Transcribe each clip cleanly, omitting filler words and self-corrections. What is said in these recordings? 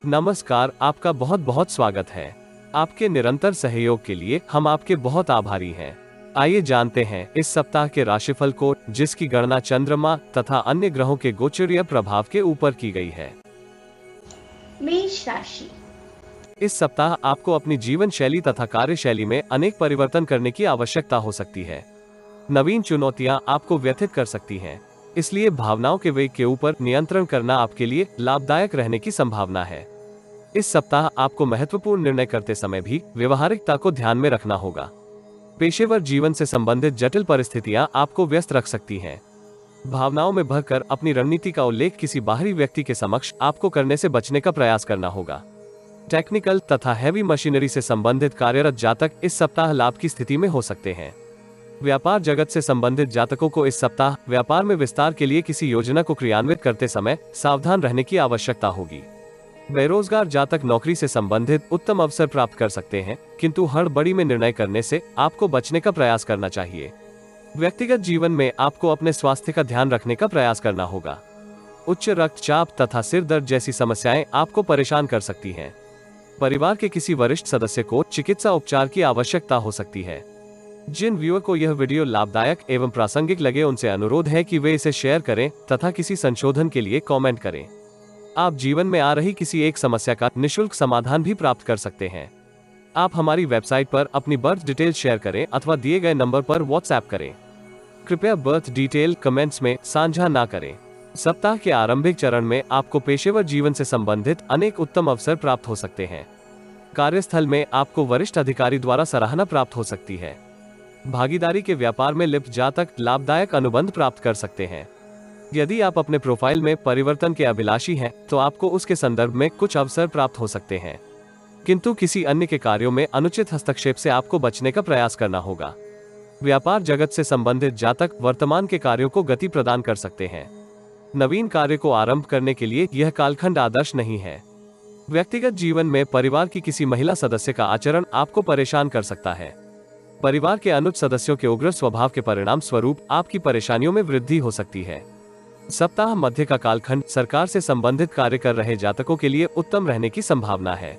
नमस्कार, आपका बहुत बहुत स्वागत है। आपके निरंतर सहयोग के लिए हम आपके बहुत आभारी हैं। आइए जानते हैं इस सप्ताह के राशिफल को, जिसकी गणना चंद्रमा तथा अन्य ग्रहों के गोचरीय प्रभाव के ऊपर की गई है। मेष राशि। इस सप्ताह आपको अपनी जीवन शैली तथा कार्यशैली में अनेक परिवर्तन करने की आवश्यकता हो सकती है। नवीन चुनौतियां आपको व्यथित कर सकती हैं, इसलिए भावनाओं के वेग के ऊपर नियंत्रण करना आपके लिए लाभदायक रहने की संभावना है। इस सप्ताह आपको महत्वपूर्ण निर्णय करते समय भी व्यवहारिकता को ध्यान में रखना होगा। पेशेवर जीवन से संबंधित जटिल परिस्थितियां आपको व्यस्त रख सकती हैं। भावनाओं में बहकर अपनी रणनीति का उल्लेख किसी बाहरी व्यक्ति के समक्ष आपको करने से बचने का प्रयास करना होगा। टेक्निकल तथा हैवी मशीनरी से संबंधित कार्यरत जातक इस सप्ताह लाभ की स्थिति में हो सकते हैं। व्यापार जगत से संबंधित जातकों को इस सप्ताह व्यापार में विस्तार के लिए किसी योजना को क्रियान्वित करते समय सावधान रहने की आवश्यकता होगी। बेरोजगार जातक नौकरी से संबंधित उत्तम अवसर प्राप्त कर सकते हैं, किंतु हड़बड़ी में निर्णय करने से आपको बचने का प्रयास करना चाहिए। व्यक्तिगत जीवन में आपको अपने स्वास्थ्य का ध्यान रखने का प्रयास करना होगा। उच्च रक्तचाप तथा सिर दर्द जैसी समस्याएं आपको परेशान कर सकती हैं। परिवार के किसी वरिष्ठ सदस्य को चिकित्सा उपचार की आवश्यकता हो सकती है। जिन व्यूअर को यह वीडियो लाभदायक एवं प्रासंगिक लगे, उनसे अनुरोध है कि वे इसे शेयर करें तथा किसी संशोधन के लिए कमेंट करें। आप जीवन में आ रही किसी एक समस्या का निशुल्क समाधान भी प्राप्त कर सकते हैं। आप हमारी वेबसाइट पर अपनी बर्थ डिटेल शेयर करें अथवा दिए गए नंबर पर व्हाट्सएप करें। कृपया बर्थ डिटेल कमेंट्स में साझा ना करें। सप्ताह के आरंभिक चरण में आपको पेशेवर जीवन से संबंधित अनेक उत्तम अवसर प्राप्त हो सकते हैं। कार्यस्थल में आपको वरिष्ठ अधिकारी द्वारा सराहना प्राप्त हो सकती है। भागीदारी के व्यापार में लिप्त जातक लाभदायक अनुबंध प्राप्त कर सकते हैं। यदि आप अपने प्रोफाइल में परिवर्तन के अभिलाषी हैं, तो आपको उसके संदर्भ में कुछ अवसर प्राप्त हो सकते हैं, किंतु किसी अन्य के कार्यों में अनुचित हस्तक्षेप से आपको बचने का प्रयास करना होगा। व्यापार जगत से संबंधित जातक वर्तमान के कार्यों को गति प्रदान कर सकते हैं। नवीन कार्य को आरंभ करने के लिए यह कालखंड आदर्श नहीं है। व्यक्तिगत जीवन में परिवार की किसी महिला सदस्य का आचरण आपको परेशान कर सकता है। परिवार के अनुज सदस्यों के उग्र स्वभाव के परिणाम स्वरूप आपकी परेशानियों में वृद्धि हो सकती है। सप्ताह मध्य का कालखंड सरकार से संबंधित कार्य कर रहे जातकों के लिए उत्तम रहने की संभावना है।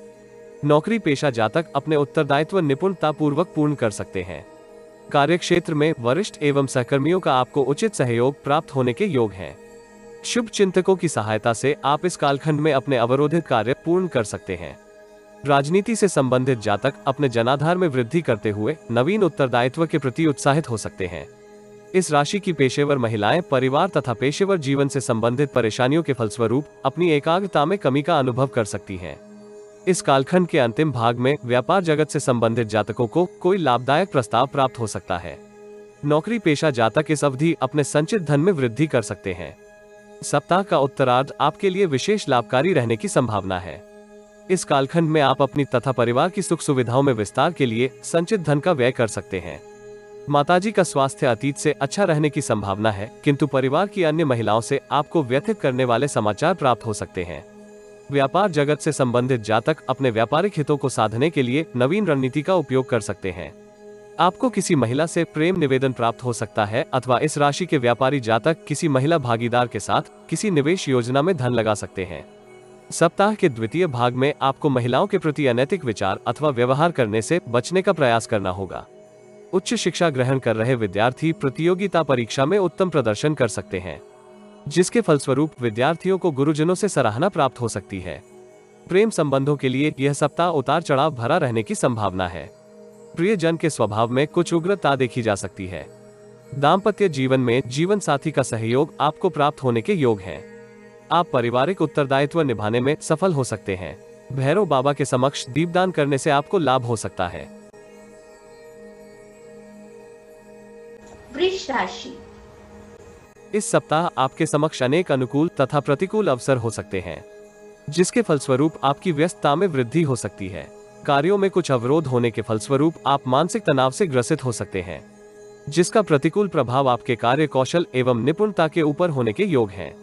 नौकरी पेशा जातक अपने उत्तरदायित्व निपुणता पूर्वक पूर्ण कर सकते हैं। कार्यक्षेत्र में वरिष्ठ एवं सहकर्मियों का आपको उचित सहयोग प्राप्त होने के योग हैं। शुभ चिंतकों की सहायता से आप इस कालखंड में अपने अवरोधित कार्य पूर्ण कर सकते हैं। राजनीति से संबंधित जातक अपने जनाधार में वृद्धि करते हुए नवीन उत्तरदायित्व के प्रति उत्साहित हो सकते हैं। इस राशि की पेशेवर महिलाएं परिवार तथा पेशेवर जीवन से संबंधित परेशानियों के फलस्वरूप अपनी एकाग्रता में कमी का अनुभव कर सकती हैं। इस कालखंड के अंतिम भाग में व्यापार जगत से संबंधित जातकों को कोई लाभदायक प्रस्ताव प्राप्त हो सकता है। नौकरी पेशा जातक इस अवधि अपने संचित धन में वृद्धि कर सकते हैं। सप्ताह का उत्तरार्ध आपके लिए विशेष लाभकारी रहने की संभावना है। इस कालखंड में आप अपनी तथा परिवार की सुख सुविधाओं में विस्तार के लिए संचित धन का व्यय कर सकते हैं। माताजी का स्वास्थ्य अतीत से अच्छा रहने की संभावना है, किंतु परिवार की अन्य महिलाओं से आपको व्यथित करने वाले समाचार प्राप्त हो सकते हैं। व्यापार जगत से संबंधित जातक अपने व्यापारिक हितों को साधने के लिए नवीन रणनीति का उपयोग कर सकते हैं। आपको किसी महिला से प्रेम निवेदन प्राप्त हो सकता है अथवा इस राशि के व्यापारी जातक किसी महिला भागीदार के साथ किसी निवेश योजना में धन लगा सकते हैं। सप्ताह के द्वितीय भाग में आपको महिलाओं के प्रति अनैतिक विचार अथवा व्यवहार करने से बचने का प्रयास करना होगा। उच्च शिक्षा ग्रहण कर रहे विद्यार्थी प्रतियोगिता परीक्षा में उत्तम प्रदर्शन कर सकते हैं, जिसके फलस्वरूप विद्यार्थियों को गुरुजनों से सराहना प्राप्त हो सकती है। प्रेम संबंधों के लिए यह सप्ताह उतार चढ़ाव भरा रहने की संभावना है। प्रियजन के स्वभाव में कुछ उग्रता देखी जा सकती है। दाम्पत्य जीवन में जीवन साथी का सहयोग आपको प्राप्त होने के योग हैं। आप पारिवारिक उत्तरदायित्व निभाने में सफल हो सकते हैं। भैरव बाबा के समक्ष दीपदान करने से आपको लाभ हो सकता है। वृष राशि। इस सप्ताह आपके समक्ष अनेक अनुकूल तथा प्रतिकूल अवसर हो सकते हैं, जिसके फलस्वरूप आपकी व्यस्तता में वृद्धि हो सकती है। कार्यों में कुछ अवरोध होने के फलस्वरूप आप मानसिक तनाव से ग्रसित हो सकते हैं, जिसका प्रतिकूल प्रभाव आपके कार्य कौशल एवं निपुणता के ऊपर होने के योग हैं।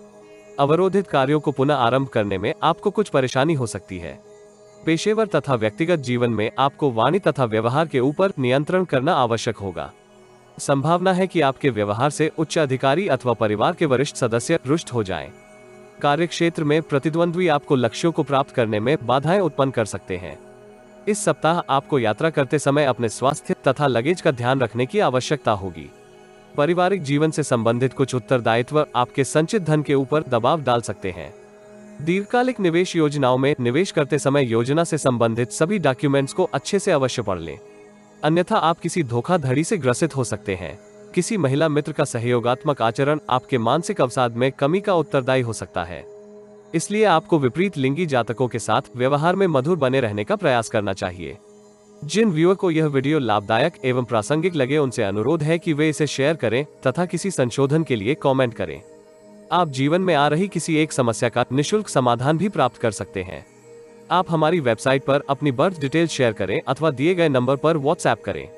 अवरोधित कार्यों को पुनः आरंभ करने में आपको कुछ परेशानी हो सकती है। पेशेवर तथा व्यक्तिगत जीवन में आपको वाणी तथा व्यवहार के ऊपर नियंत्रण करना आवश्यक होगा। संभावना है कि आपके व्यवहार से उच्च अधिकारी अथवा परिवार के वरिष्ठ सदस्य रुष्ट हो जाएं। कार्यक्षेत्र में प्रतिद्वंद्वी आपको लक्ष्यों को प्राप्त करने में बाधाएं उत्पन्न कर सकते हैं। इस सप्ताह आपको यात्रा करते समय अपने स्वास्थ्य तथा लगेज का ध्यान रखने की आवश्यकता होगी। पारिवारिक जीवन से संबंधित कुछ उत्तरदायित्व आपके संचित धन के ऊपर दबाव डाल सकते हैं। दीर्घकालिक निवेश योजनाओं में निवेश करते समय योजना से संबंधित सभी डॉक्यूमेंट्स को अच्छे से अवश्य पढ़ लें, अन्यथा आप किसी धोखाधड़ी से ग्रसित हो सकते हैं। किसी महिला मित्र का सहयोगात्मक आचरण आपके मानसिक अवसाद में कमी का उत्तरदायी हो सकता है, इसलिए आपको विपरीत लिंगी जातकों के साथ व्यवहार में मधुर बने रहने का प्रयास करना चाहिए। जिन व्यूअर को यह वीडियो लाभदायक एवं प्रासंगिक लगे उनसे अनुरोध है कि वे इसे शेयर करें तथा किसी संशोधन के लिए कमेंट करें। आप जीवन में आ रही किसी एक समस्या का निशुल्क समाधान भी प्राप्त कर सकते हैं। आप हमारी वेबसाइट पर अपनी बर्थ डिटेल शेयर करें अथवा दिए गए नंबर पर व्हाट्सएप करें।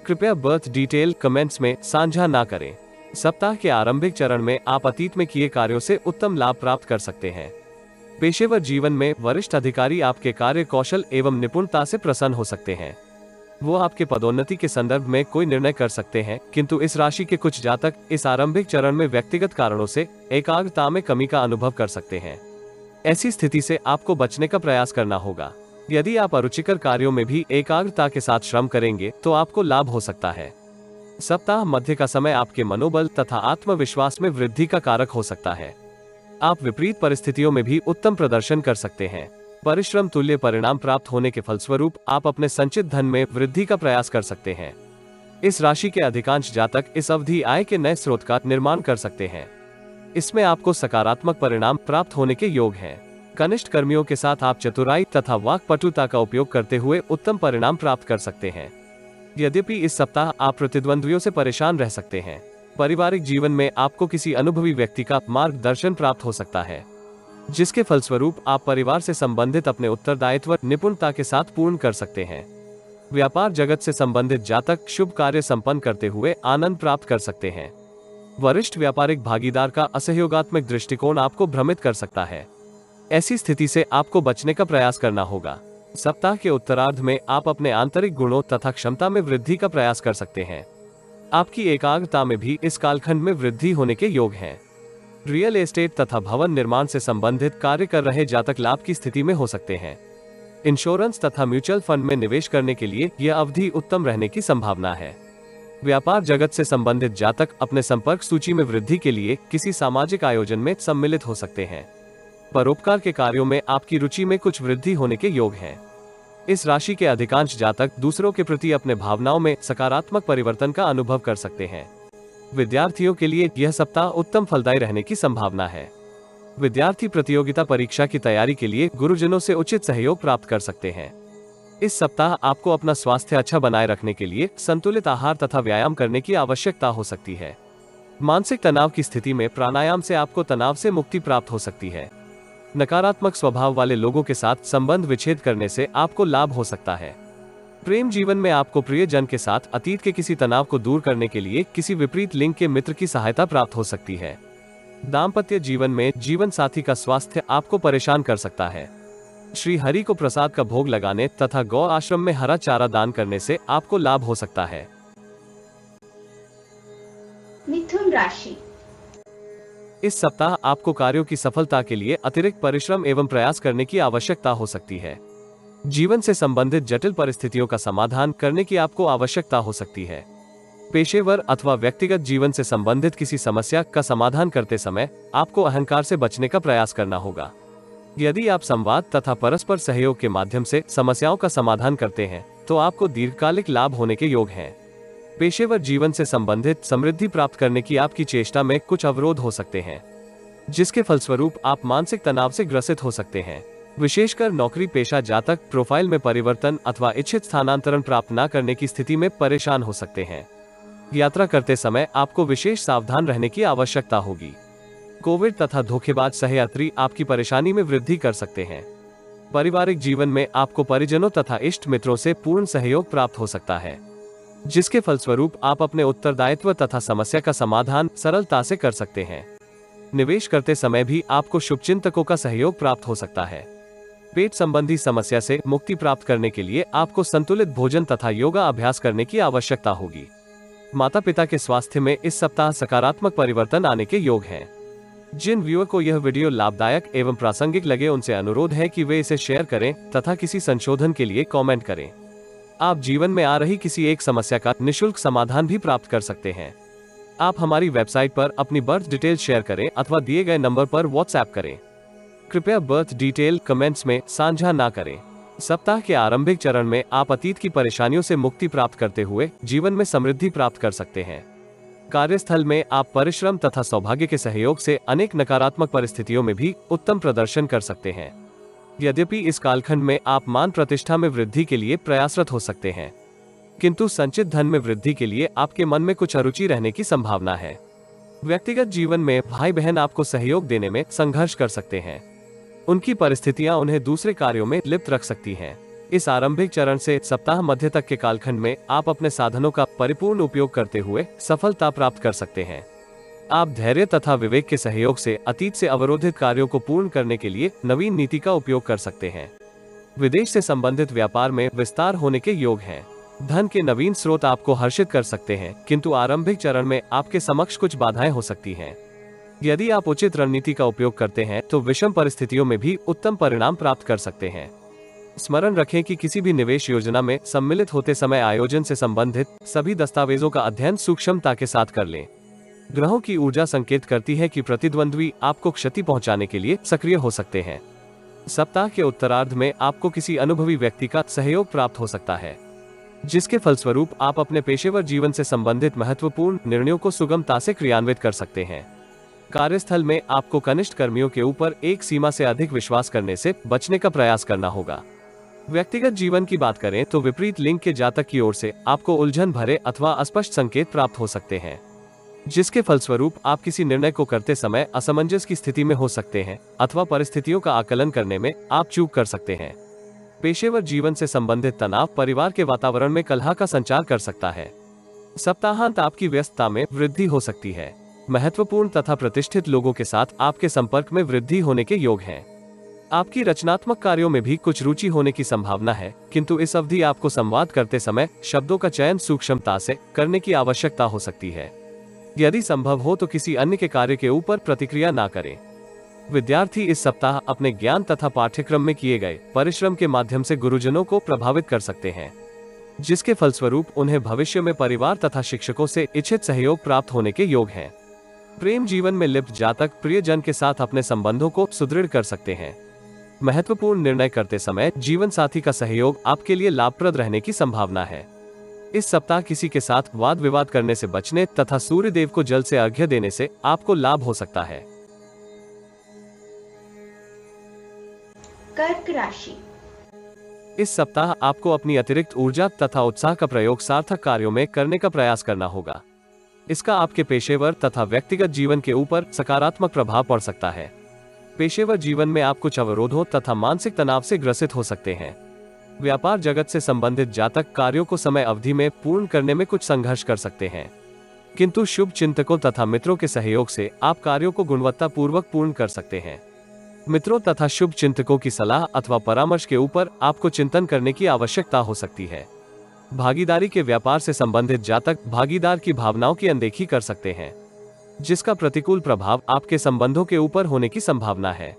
कृपया बर्थ डिटेल कमेंट्स में साझा ना करें। सप्ताह के आरंभिक चरण में आप अतीत में किए कार्यों से उत्तम लाभ प्राप्त कर सकते हैं। पेशेवर जीवन में वरिष्ठ अधिकारी आपके कार्य कौशल एवं निपुणता से प्रसन्न हो सकते हैं। वो आपके पदोन्नति के संदर्भ में कोई निर्णय कर सकते हैं, किंतु इस राशि के कुछ जातक इस आरंभिक चरण में व्यक्तिगत कारणों से एकाग्रता में कमी का अनुभव कर सकते हैं। ऐसी स्थिति से आपको बचने का प्रयास करना होगा। यदि आप अरुचिकर कार्यों में भी एकाग्रता के साथ श्रम करेंगे तो आपको लाभ हो सकता है। सप्ताह मध्य का समय आपके मनोबल तथा आत्मविश्वास में वृद्धि का कारक हो सकता है। आप विपरीत परिस्थितियों में भी उत्तम प्रदर्शन कर सकते हैं। परिश्रम तुल्य परिणाम प्राप्त होने के फलस्वरूप आप अपने संचित धन में वृद्धि का प्रयास कर सकते हैं। इस राशि के अधिकांश जातक इस अवधि आय के नए स्रोत का निर्माण कर सकते हैं। इसमें आपको सकारात्मक परिणाम प्राप्त होने के योग हैं। कनिष्ठ कर्मियों के साथ आप चतुराई तथा वाक्पटुता का उपयोग करते हुए उत्तम परिणाम प्राप्त कर सकते हैं। यद्यपि इस सप्ताह आप प्रतिद्वंद्वियों से परेशान रह सकते हैं। पारिवारिक जीवन में आपको किसी अनुभवी व्यक्ति का मार्गदर्शन प्राप्त हो सकता है, जिसके फलस्वरूप आप परिवार से संबंधित अपने उत्तरदायित्व निपुणता के साथ पूर्ण कर सकते हैं। व्यापार जगत से संबंधित जातक शुभ कार्य संपन्न करते हुए आनंद प्राप्त कर सकते हैं। वरिष्ठ व्यापारिक भागीदार का असहयोगात्मक दृष्टिकोण आपको भ्रमित कर सकता है। ऐसी स्थिति से आपको बचने का प्रयास करना होगा। सप्ताह के उत्तरार्ध में आप अपने आंतरिक गुणों तथा क्षमता में वृद्धि का प्रयास कर सकते हैं। आपकी एकाग्रता में भी इस कालखंड में वृद्धि होने के योग हैं। रियल एस्टेट तथा भवन निर्माण से संबंधित कार्य कर रहे जातक लाभ की स्थिति में हो सकते हैं। इंश्योरेंस तथा म्यूचुअल फंड में निवेश करने के लिए यह अवधि उत्तम रहने की संभावना है। व्यापार जगत से संबंधित जातक अपने संपर्क सूची में वृद्धि के लिए किसी सामाजिक आयोजन में सम्मिलित हो सकते हैं। परोपकार के कार्यों में आपकी रुचि में कुछ वृद्धि होने के योग हैं। इस राशि के अधिकांश जातक दूसरों के प्रति अपने भावनाओं में सकारात्मक परिवर्तन का अनुभव कर सकते हैं। विद्यार्थियों के लिए यह सप्ताह उत्तम फलदायी रहने की संभावना है। विद्यार्थी प्रतियोगिता परीक्षा की तैयारी के लिए गुरुजनों से उचित सहयोग प्राप्त कर सकते हैं। इस सप्ताह आपको अपना स्वास्थ्य अच्छा बनाए रखने के लिए संतुलित आहार तथा व्यायाम करने की आवश्यकता हो सकती है। मानसिक तनाव की स्थिति में प्राणायाम से आपको तनाव से मुक्ति प्राप्त हो सकती है। नकारात्मक स्वभाव वाले लोगों के साथ संबंध विच्छेद करने से आपको लाभ हो सकता है। प्रेम जीवन में आपको प्रियजन के साथ अतीत के किसी तनाव को दूर करने के लिए किसी विपरीत लिंग के मित्र की सहायता प्राप्त हो सकती है। दाम्पत्य जीवन में जीवन साथी का स्वास्थ्य आपको परेशान कर सकता है। श्री हरि को प्रसाद का भोग लगाने तथा गौ आश्रम में हरा चारा दान करने से आपको लाभ हो सकता है। मिथुन राशि। इस सप्ताह आपको कार्यों की सफलता के लिए अतिरिक्त परिश्रम एवं प्रयास करने की आवश्यकता हो सकती है। जीवन से संबंधित जटिल परिस्थितियों का समाधान करने की आपको आवश्यकता हो सकती है। पेशेवर अथवा व्यक्तिगत जीवन से संबंधित किसी समस्या का समाधान करते समय आपको अहंकार से बचने का प्रयास करना होगा। यदि आप संवाद तथा परस्पर सहयोग के माध्यम से समस्याओं का समाधान करते हैं तो आपको दीर्घकालिक लाभ होने के योग हैं। पेशेवर जीवन से संबंधित समृद्धि प्राप्त करने की आपकी चेष्टा में कुछ अवरोध हो सकते हैं, जिसके फलस्वरूप आप मानसिक तनाव से ग्रसित हो सकते हैं। विशेषकर नौकरी पेशा जातक प्रोफाइल में परिवर्तन अथवा इच्छित स्थानांतरण प्राप्त न करने की स्थिति में परेशान हो सकते हैं। यात्रा करते समय आपको विशेष सावधान रहने की आवश्यकता होगी। कोविड तथा धोखेबाज सहयात्री आपकी परेशानी में वृद्धि कर सकते हैं। पारिवारिक जीवन में आपको परिजनों तथा इष्ट मित्रों से पूर्ण सहयोग प्राप्त हो सकता है, जिसके फलस्वरूप आप अपने उत्तरदायित्व तथा समस्या का समाधान सरलता से कर सकते हैं। निवेश करते समय भी आपको शुभचिंतकों का सहयोग प्राप्त हो सकता है। पेट संबंधी समस्या से मुक्ति प्राप्त करने के लिए आपको संतुलित भोजन तथा योगा अभ्यास करने की आवश्यकता होगी। माता पिता के स्वास्थ्य में इस सप्ताह सकारात्मक परिवर्तन आने के योग हैं। जिन व्यूअर को यह वीडियो लाभदायक एवं प्रासंगिक लगे उनसे अनुरोध है कि वे इसे शेयर करें तथा किसी संशोधन के लिए कमेंट करें। आप जीवन में आ रही किसी एक समस्या का निशुल्क समाधान भी प्राप्त कर सकते हैं। आप हमारी वेबसाइट पर अपनी बर्थ डिटेल शेयर करें अथवा दिए गए नंबर पर व्हाट्सएप करें। कृपया बर्थ डिटेल कमेंट्स में साझा ना करें। सप्ताह के आरंभिक चरण में आप अतीत की परेशानियों से मुक्ति प्राप्त करते हुए जीवन में समृद्धि प्राप्त कर सकते हैं। कार्यस्थल में आप परिश्रम तथा सौभाग्य के सहयोग से अनेक नकारात्मक परिस्थितियों में भी उत्तम प्रदर्शन कर सकते हैं। यद्यपि इस कालखंड में आप मान प्रतिष्ठा में वृद्धि के लिए प्रयासरत हो सकते हैं, किंतु संचित धन में वृद्धि के लिए आपके मन में कुछ अरुचि रहने की संभावना है। व्यक्तिगत जीवन में भाई बहन आपको सहयोग देने में संघर्ष कर सकते हैं। उनकी परिस्थितियां उन्हें दूसरे कार्यों में लिप्त रख सकती हैं। इस आरंभिक चरण से सप्ताह मध्य तक के कालखंड में आप अपने साधनों का परिपूर्ण उपयोग करते हुए सफलता प्राप्त कर सकते हैं। आप धैर्य तथा विवेक के सहयोग से अतीत से अवरोधित कार्यों को पूर्ण करने के लिए नवीन नीति का उपयोग कर सकते हैं। विदेश से संबंधित व्यापार में विस्तार होने के योग हैं। धन के नवीन स्रोत आपको हर्षित कर सकते हैं, किंतु आरंभिक चरण में आपके समक्ष कुछ बाधाएं हो सकती हैं। यदि आप उचित रणनीति का उपयोग करते हैं तो विषम परिस्थितियों में भी उत्तम परिणाम प्राप्त कर सकते हैं। स्मरण रखें कि किसी भी निवेश योजना में सम्मिलित होते समय आयोजन से संबंधित सभी दस्तावेजों का अध्ययन सूक्ष्मता के साथ कर लें। ग्रहों की ऊर्जा संकेत करती है कि प्रतिद्वंद्वी आपको क्षति पहुंचाने के लिए सक्रिय हो सकते हैं। सप्ताह के उत्तरार्ध में आपको किसी अनुभवी व्यक्ति का सहयोग प्राप्त हो सकता है, जिसके फलस्वरूप आप अपने पेशेवर जीवन से संबंधित महत्वपूर्ण निर्णयों को सुगमता से क्रियान्वित कर सकते हैं। कार्यस्थल में आपको कनिष्ठ कर्मियों के ऊपर एक सीमा से अधिक विश्वास करने से बचने का प्रयास करना होगा। व्यक्तिगत जीवन की बात करें तो विपरीत लिंग के जातक की ओर से आपको उलझन भरे अथवा अस्पष्ट संकेत प्राप्त हो सकते हैं, जिसके फलस्वरूप आप किसी निर्णय को करते समय असमंजस की स्थिति में हो सकते हैं अथवा परिस्थितियों का आकलन करने में आप चूक कर सकते हैं। पेशेवर जीवन से संबंधित तनाव परिवार के वातावरण में कलह का संचार कर सकता है। सप्ताहांत आपकी व्यस्तता में वृद्धि हो सकती है। महत्वपूर्ण तथा प्रतिष्ठित लोगों के साथ आपके संपर्क में वृद्धि होने के योग हैं। आपकी रचनात्मक कार्यों में भी कुछ रुचि होने की संभावना है, किंतु इस अवधि आपको संवाद करते समय शब्दों का चयन सूक्ष्मता से करने की आवश्यकता हो सकती है। यदि संभव हो तो किसी अन्य के कार्य के ऊपर प्रतिक्रिया ना करें। विद्यार्थी इस सप्ताह अपने ज्ञान तथा पाठ्यक्रम में किए गए परिश्रम के माध्यम से गुरुजनों को प्रभावित कर सकते हैं, जिसके फलस्वरूप उन्हें भविष्य में परिवार तथा शिक्षकों से इच्छित सहयोग प्राप्त होने के योग हैं। प्रेम जीवन में लिप्त जातक प्रियजन के साथ अपने संबंधों को सुदृढ़ कर सकते हैं। महत्वपूर्ण निर्णय करते समय जीवन साथी का सहयोग आपके लिए लाभप्रद रहने की संभावना है। इस सप्ताह किसी के साथ वाद विवाद करने से बचने तथा सूर्य देव को जल से अर्घ्य देने से आपको लाभ हो सकता है। कर्क राशि। इस सप्ताह आपको अपनी अतिरिक्त ऊर्जा तथा उत्साह का प्रयोग सार्थक कार्यों में करने का प्रयास करना होगा। इसका आपके पेशेवर तथा व्यक्तिगत जीवन के ऊपर सकारात्मक प्रभाव पड़ सकता है। पेशेवर जीवन में आप कुछ अवरोधों तथा मानसिक तनाव से ग्रसित हो सकते हैं। व्यापार जगत से संबंधित जातक कार्यों को समय अवधि में पूर्ण करने में कुछ संघर्ष कर सकते हैं, किंतु शुभ चिंतकों तथा मित्रों के सहयोग से आप कार्यों को गुणवत्ता पूर्वक पूर्ण कर सकते हैं। मित्रों तथा शुभ चिंतकों की सलाह अथवा परामर्श के ऊपर आपको चिंतन करने की आवश्यकता हो सकती है। भागीदारी के व्यापार से संबंधित जातक भागीदार की भावनाओं की अनदेखी कर सकते हैं, जिसका प्रतिकूल प्रभाव आपके संबंधों के ऊपर होने की संभावना है।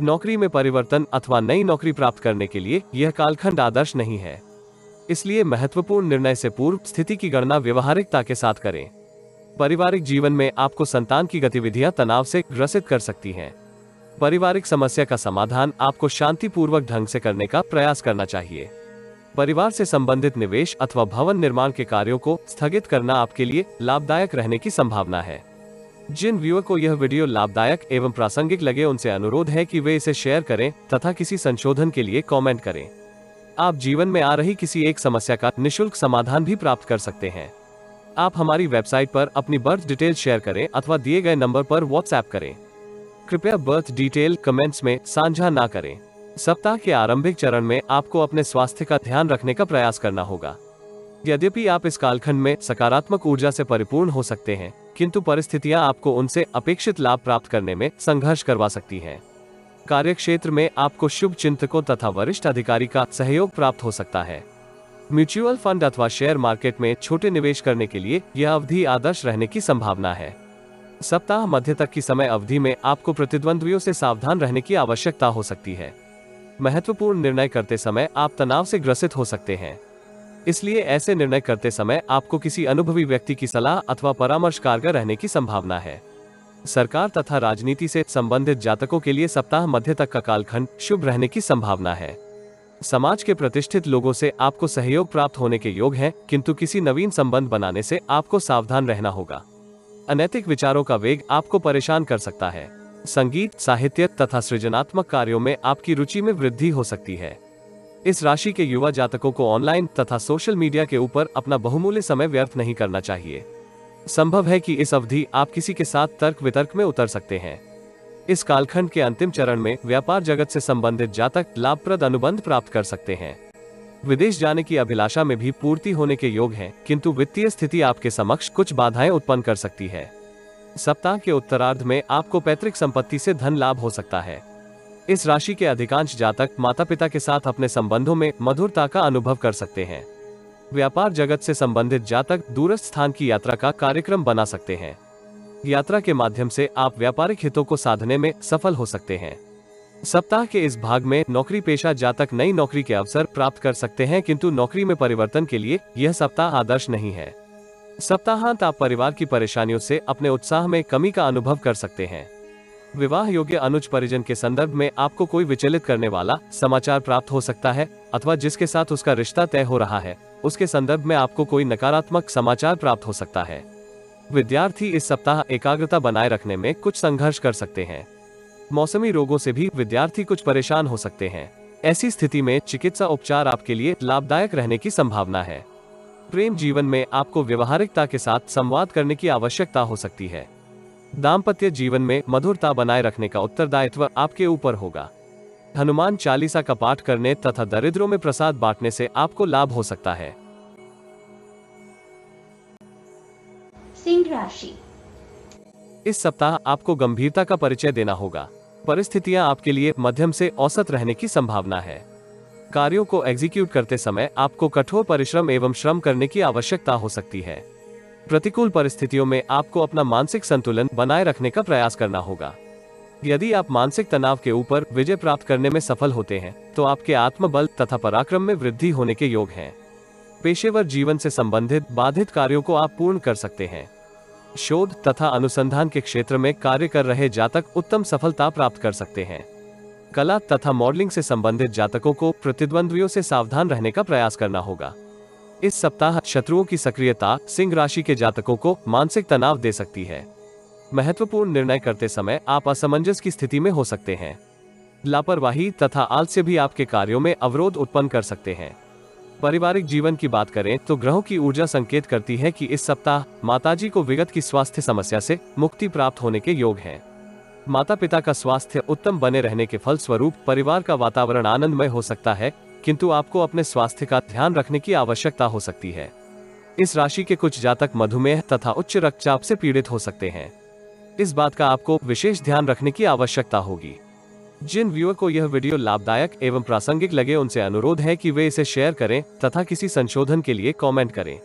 नौकरी में परिवर्तन अथवा नई नौकरी प्राप्त करने के लिए यह कालखंड आदर्श नहीं है, इसलिए महत्वपूर्ण निर्णय से पूर्व स्थिति की गणना व्यवहारिकता के साथ करें। पारिवारिक जीवन में आपको संतान की गतिविधियां तनाव से ग्रसित कर सकती हैं। पारिवारिक समस्या का समाधान आपको शांतिपूर्वक ढंग से करने का प्रयास करना चाहिए। परिवार से संबंधित निवेश अथवा भवन निर्माण के कार्यों को स्थगित करना आपके लिए लाभदायक रहने की संभावना है। जिन व्यूअर को यह वीडियो लाभदायक एवं प्रासंगिक लगे उनसे अनुरोध है कि वे इसे शेयर करें तथा किसी संशोधन के लिए कमेंट करें। आप जीवन में आ रही किसी एक समस्या का निशुल्क समाधान भी प्राप्त कर सकते हैं। आप हमारी वेबसाइट पर अपनी बर्थ डिटेल शेयर करें अथवा दिए गए नंबर पर व्हाट्सएप करें। कृपया बर्थ डिटेल कमेंट्स में साझा ना करें। सप्ताह के आरंभिक चरण में आपको अपने स्वास्थ्य का ध्यान रखने का प्रयास करना होगा। यद्यपि आप इस कालखंड में सकारात्मक ऊर्जा से परिपूर्ण हो सकते हैं, किंतु परिस्थितियां आपको उनसे अपेक्षित लाभ प्राप्त करने में संघर्ष करवा सकती हैं। कार्यक्षेत्र में आपको शुभ चिंतकों तथा वरिष्ठ अधिकारी का सहयोग प्राप्त हो सकता है। म्यूचुअल फंड अथवा शेयर मार्केट में छोटे निवेश करने के लिए यह अवधि आदर्श रहने की संभावना है। सप्ताह मध्य तक की समय अवधि में आपको प्रतिद्वंद्वियों से सावधान रहने की आवश्यकता हो सकती है। महत्वपूर्ण निर्णय करते समय आप तनाव से ग्रसित हो सकते हैं, इसलिए ऐसे निर्णय करते समय आपको किसी अनुभवी व्यक्ति की सलाह अथवा परामर्श कारगर रहने की संभावना है। सरकार तथा राजनीति से संबंधित जातकों के लिए सप्ताह मध्य तक का कालखंड शुभ रहने की संभावना है। समाज के प्रतिष्ठित लोगों से आपको सहयोग प्राप्त होने के योग हैं, किंतु किसी नवीन संबंध बनाने से आपको सावधान रहना होगा। अनैतिक विचारों का वेग आपको परेशान कर सकता है। संगीत, साहित्य तथा सृजनात्मक कार्यों में आपकी रुचि में वृद्धि हो सकती है। इस राशि के युवा जातकों को ऑनलाइन तथा सोशल मीडिया के ऊपर अपना बहुमूल्य समय व्यर्थ नहीं करना चाहिए। संभव है कि इस अवधि आप किसी के साथ तर्क वितर्क में उतर सकते हैं। इस कालखंड के अंतिम चरण में व्यापार जगत से संबंधित जातक लाभप्रद अनुबंध प्राप्त कर सकते हैं। विदेश जाने की अभिलाषा में भी पूर्ति होने के योग हैं, किंतु वित्तीय स्थिति आपके समक्ष कुछ बाधाएं उत्पन्न कर सकती है। सप्ताह के उत्तरार्ध में आपको पैतृक संपत्ति से धन लाभ हो सकता है। इस राशि के अधिकांश जातक माता पिता के साथ अपने संबंधों में मधुरता का अनुभव कर सकते हैं। व्यापार जगत से संबंधित जातक दूरस्थ स्थान की यात्रा का कार्यक्रम बना सकते हैं। यात्रा के माध्यम से आप व्यापारिक हितों को साधने में सफल हो सकते हैं। सप्ताह के इस भाग में नौकरी पेशा जातक नई नौकरी के अवसर प्राप्त कर सकते हैं, किंतु नौकरी में परिवर्तन के लिए यह सप्ताह आदर्श नहीं है। सप्ताहांत आप परिवार की परेशानियों से अपने उत्साह में कमी का अनुभव कर सकते हैं। विवाह योग्य अनुज परिजन के संदर्भ में आपको कोई विचलित करने वाला समाचार प्राप्त हो सकता है, अथवा जिसके साथ उसका रिश्ता तय हो रहा है उसके संदर्भ में आपको कोई नकारात्मक समाचार प्राप्त हो सकता है। विद्यार्थी इस सप्ताह एकाग्रता बनाए रखने में कुछ संघर्ष कर सकते हैं। मौसमी रोगों से भी विद्यार्थी कुछ परेशान हो सकते हैं। ऐसी स्थिति में चिकित्सा उपचार आपके लिए लाभदायक रहने की संभावना है। प्रेम जीवन में आपको व्यवहारिकता के साथ संवाद करने की आवश्यकता हो सकती है। दाम्पत्य जीवन में मधुरता बनाए रखने का उत्तरदायित्व आपके ऊपर होगा। हनुमान चालीसा का पाठ करने तथा दरिद्रों में प्रसाद बांटने से आपको लाभ हो सकता है। सिंह राशि। इस सप्ताह आपको गंभीरता का परिचय देना होगा। परिस्थितियां आपके लिए मध्यम से औसत रहने की संभावना है। कार्यों को एग्जीक्यूट करते समय आपको कठोर परिश्रम एवं श्रम करने की आवश्यकता हो सकती है। प्रतिकूल परिस्थितियों में आपको अपना मानसिक संतुलन बनाए रखने का प्रयास करना होगा। यदि आप मानसिक तनाव के ऊपर विजय प्राप्त करने में सफल होते हैं तो आपके आत्मबल तथा पराक्रम में वृद्धि होने के योग हैं। पेशेवर जीवन से संबंधित बाधित कार्यों को आप पूर्ण कर सकते हैं। शोध तथा अनुसंधान के क्षेत्र में कार्य कर रहे जातक उत्तम सफलता प्राप्त कर सकते हैं। कला तथा मॉडलिंग से संबंधित जातकों को प्रतिद्वंद्वियों से सावधान रहने का प्रयास करना होगा। इस सप्ताह शत्रुओं की सक्रियता सिंह राशि के जातकों को मानसिक तनाव दे सकती है। महत्वपूर्ण निर्णय करते समय आप असमंजस की स्थिति में हो सकते हैं। लापरवाही तथा आलस्य भी आपके कार्यों में अवरोध उत्पन्न कर सकते हैं। पारिवारिक जीवन की बात करें तो ग्रहों की ऊर्जा संकेत करती है कि इस सप्ताह माताजी को विगत की स्वास्थ्य समस्या से मुक्ति प्राप्त होने के योग हैं। माता पिता का स्वास्थ्य उत्तम बने रहने के फलस्वरूप परिवार का वातावरण आनंदमय हो सकता है, किंतु आपको अपने स्वास्थ्य का ध्यान रखने की आवश्यकता हो सकती है। इस राशि के कुछ जातक मधुमेह तथा उच्च रक्तचाप से पीड़ित हो सकते हैं। इस बात का आपको विशेष ध्यान रखने की आवश्यकता होगी। जिन व्यूअर को यह वीडियो लाभदायक एवं प्रासंगिक लगे उनसे अनुरोध है कि वे इसे शेयर करें तथा किसी संशोधन के लिए कमेंट करें।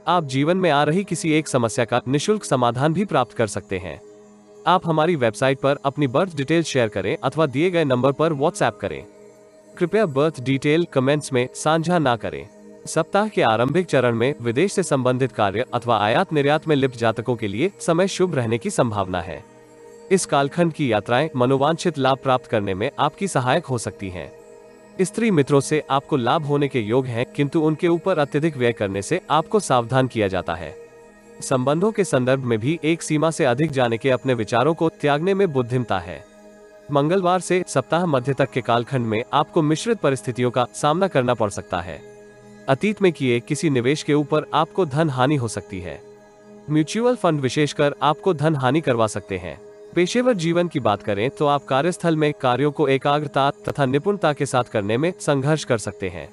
आप जीवन में आ रही किसी एक समस्या का निशुल्क समाधान भी प्राप्त कर सकते हैं। आप हमारी वेबसाइट पर अपनी बर्थ डिटेल शेयर करें अथवा दिए गए नंबर पर व्हाट्सएप करें। कृपया बर्थ डिटेल कमेंट्स में साझा ना करें। सप्ताह के आरंभिक चरण में विदेश से संबंधित कार्य अथवा आयात निर्यात में लिप्त जातकों के लिए समय शुभ रहने की संभावना है। इस कालखंड की यात्राएं मनोवांछित लाभ प्राप्त करने में आपकी सहायक हो सकती हैं। स्त्री मित्रों से आपको लाभ होने के योग हैं, किंतु उनके ऊपर अत्यधिक व्यय करने से आपको सावधान किया जाता है। संबंधों के संदर्भ में भी एक सीमा से अधिक जाने के अपने विचारों को त्यागने में बुद्धिमता है। मंगलवार से सप्ताह मध्य तक के कालखंड में आपको मिश्रित परिस्थितियों का सामना करना पड़ सकता है। अतीत में किए किसी निवेश के ऊपर आपको धन हानि हो सकती है। म्यूचुअल फंड विशेषकर आपको धन हानि करवा सकते हैं। पेशेवर जीवन की बात करें तो आप कार्यस्थल में कार्यों को एकाग्रता तथा निपुणता के साथ करने में संघर्ष कर सकते हैं।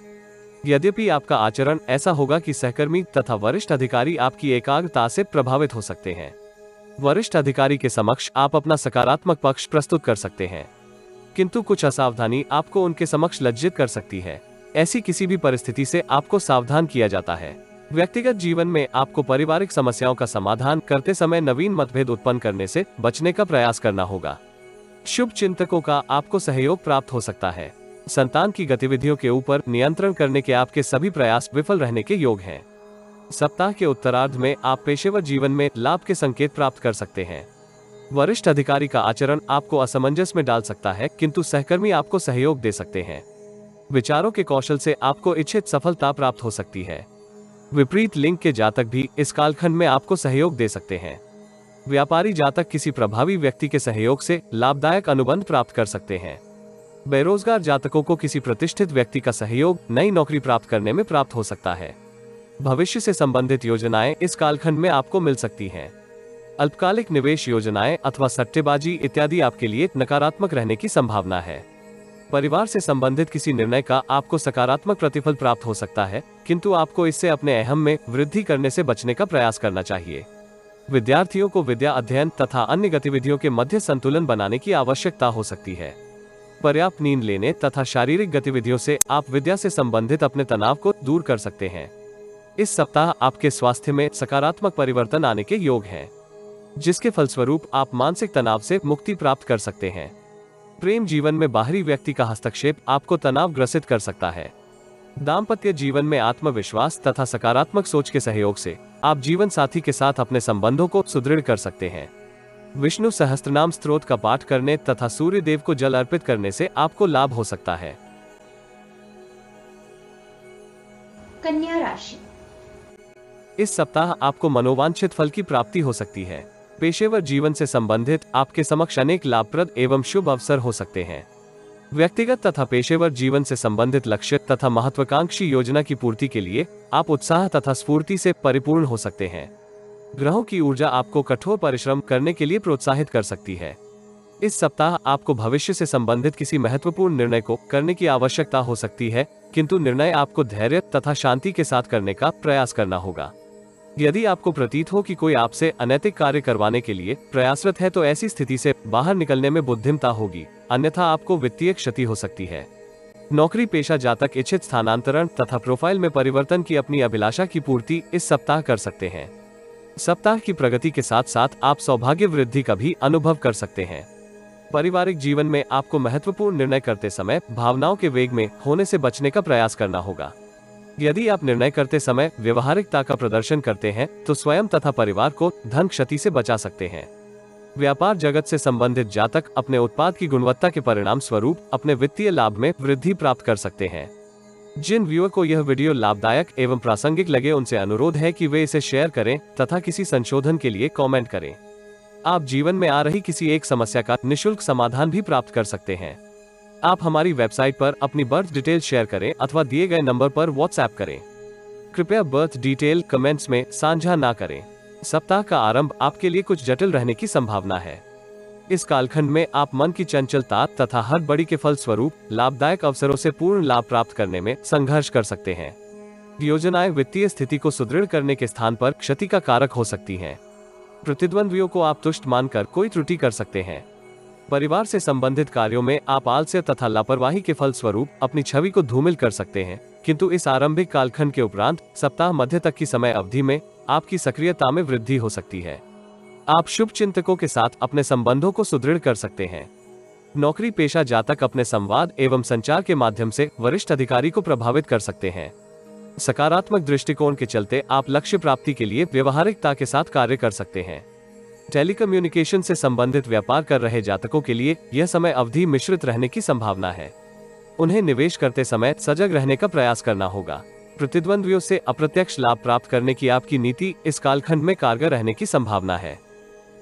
यद्यपि आपका आचरण ऐसा होगा कि सहकर्मी तथा वरिष्ठ अधिकारी आपकी एकाग्रता से प्रभावित हो सकते हैं। वरिष्ठ अधिकारी के समक्ष आप अपना सकारात्मक पक्ष प्रस्तुत कर सकते हैं, किंतु कुछ असावधानी आपको उनके समक्ष लज्जित कर सकती है। ऐसी किसी भी परिस्थिति से आपको सावधान किया जाता है। व्यक्तिगत जीवन में आपको पारिवारिक समस्याओं का समाधान करते समय नवीन मतभेद उत्पन्न करने से बचने का प्रयास करना होगा। शुभ चिंतकों का आपको सहयोग प्राप्त हो सकता है। संतान की गतिविधियों के ऊपर नियंत्रण करने के आपके सभी प्रयास विफल रहने के योग हैं। सप्ताह के उत्तरार्ध में आप पेशेवर जीवन में लाभ के संकेत प्राप्त कर सकते हैं। वरिष्ठ अधिकारी का आचरण आपको असमंजस में डाल सकता है, किंतु सहकर्मी आपको सहयोग दे सकते हैं। विचारों के कौशल से आपको इच्छित सफलता प्राप्त हो सकती है। विपरीत लिंग के जातक भी इस कालखंड में आपको सहयोग दे सकते हैं। व्यापारी जातक किसी प्रभावी व्यक्ति के सहयोग से लाभदायक अनुबंध प्राप्त कर सकते हैं। बेरोजगार जातकों को किसी प्रतिष्ठित व्यक्ति का सहयोग नई नौकरी प्राप्त करने में प्राप्त हो सकता है। भविष्य से संबंधित योजनाएं इस कालखंड में आपको मिल सकती हैं। अल्पकालिक निवेश योजनाएं अथवा सट्टेबाजी इत्यादि आपके लिए नकारात्मक रहने की संभावना है। परिवार से संबंधित किसी निर्णय का आपको सकारात्मक प्रतिफल प्राप्त हो सकता है, किंतु आपको इससे अपने अहम में वृद्धि करने से बचने का प्रयास करना चाहिए। विद्यार्थियों को विद्या अध्ययन तथा अन्य गतिविधियों के मध्य संतुलन बनाने की आवश्यकता हो सकती है। पर्याप्त नींद लेने तथा शारीरिक गतिविधियों से आप विद्या से संबंधित अपने तनाव को दूर कर सकते हैं। इस सप्ताह आपके स्वास्थ्य में सकारात्मक परिवर्तन आने के योग हैं, जिसके फलस्वरूप आप मानसिक तनाव से मुक्ति प्राप्त कर सकते हैं। प्रेम जीवन में बाहरी व्यक्ति का हस्तक्षेप आपको तनाव ग्रसित कर सकता है। दाम्पत्य जीवन में आत्मविश्वास तथा सकारात्मक सोच के सहयोग से आप जीवन साथी के साथ अपने संबंधों को सुदृढ़ कर सकते हैं। विष्णु सहस्त्रनाम स्तोत्र का पाठ करने तथा सूर्य देव को जल अर्पित करने से आपको लाभ हो सकता है। कन्या राशि। इस सप्ताह आपको मनोवांछित फल की प्राप्ति हो सकती है। पेशेवर जीवन से संबंधित आपके समक्ष अनेक लाभप्रद एवं शुभ अवसर हो सकते हैं। व्यक्तिगत तथा पेशेवर जीवन से संबंधित लक्ष्य तथा महत्वाकांक्षी योजना की पूर्ति के लिए आप उत्साह तथा स्फूर्ति से परिपूर्ण हो सकते हैं। ग्रहों की ऊर्जा आपको कठोर परिश्रम करने के लिए प्रोत्साहित कर सकती है। इस सप्ताह आपको भविष्य से संबंधित किसी महत्वपूर्ण निर्णय को करने की आवश्यकता हो सकती है, किंतु निर्णय आपको धैर्य तथा शांति के साथ करने का प्रयास करना होगा। यदि आपको प्रतीत हो कि कोई आपसे अनैतिक कार्य करवाने के लिए प्रयासरत है, तो ऐसी स्थिति से बाहर निकलने में बुद्धिमता होगी, अन्यथा आपको वित्तीय क्षति हो सकती है। नौकरी पेशा जातक इच्छित स्थानांतरण तथा प्रोफाइल में परिवर्तन की अपनी अभिलाषा की पूर्ति इस सप्ताह कर सकते हैं। सप्ताह की प्रगति के साथ साथ आप सौभाग्य वृद्धि का भी अनुभव कर सकते हैं। पारिवारिक जीवन में आपको महत्वपूर्ण निर्णय करते समय भावनाओं के वेग में होने से बचने का प्रयास करना होगा। यदि आप निर्णय करते समय व्यवहारिकता का प्रदर्शन करते हैं, तो स्वयं तथा परिवार को धन क्षति से बचा सकते हैं। व्यापार जगत से संबंधित जातक अपने उत्पाद की गुणवत्ता के परिणाम स्वरूप अपने वित्तीय लाभ में वृद्धि प्राप्त कर सकते हैं। जिन व्यूअर को यह वीडियो लाभदायक एवं प्रासंगिक लगे, उनसे अनुरोध है कि वे इसे शेयर करें तथा किसी संशोधन के लिए कमेंट करें। आप जीवन में आ रही किसी एक समस्या का निःशुल्क समाधान भी प्राप्त कर सकते हैं। आप हमारी वेबसाइट पर अपनी बर्थ डिटेल शेयर करें अथवा दिए गए नंबर पर व्हाट्सएप करें। कृपया बर्थ डिटेल कमेंट्स में साझा ना करें। सप्ताह का आरंभ आपके लिए कुछ जटिल रहने की संभावना है। इस कालखंड में आप मन की चंचलता तथा हड़बड़ी के फल स्वरूप लाभदायक अवसरों से पूर्ण लाभ प्राप्त करने में संघर्ष कर सकते हैं। योजनाएं वित्तीय स्थिति को सुदृढ़ करने के स्थान पर क्षति का कारक हो सकती हैं। प्रतिद्वंद्वियों को आप तुष्ट मानकर कोई त्रुटि कर सकते हैं। परिवार से संबंधित कार्यों में आप आलस्य तथा लापरवाही के फल स्वरूप अपनी छवि को धूमिल कर सकते हैं, किंतु इस आरंभिक कालखंड के उपरांत सप्ताह मध्य तक की समय अवधि में आपकी सक्रियता में वृद्धि हो सकती है। आप शुभ चिंतकों के साथ अपने संबंधों को सुदृढ़ कर सकते हैं। नौकरी पेशा जातक अपने संवाद एवं संचार के माध्यम से वरिष्ठ अधिकारी को प्रभावित कर सकते हैं। सकारात्मक दृष्टिकोण के चलते आप लक्ष्य प्राप्ति के लिए व्यवहारिकता के साथ कार्य कर सकते हैं। टेलीकम्युनिकेशन से संबंधित व्यापार कर रहे जातकों के लिए यह समय अवधि मिश्रित रहने की संभावना है। उन्हें निवेश करते समय सजग रहने का प्रयास करना होगा। प्रतिद्वंद्वियों से अप्रत्यक्ष लाभ प्राप्त करने की आपकी नीति इस कालखंड में कारगर रहने की संभावना है।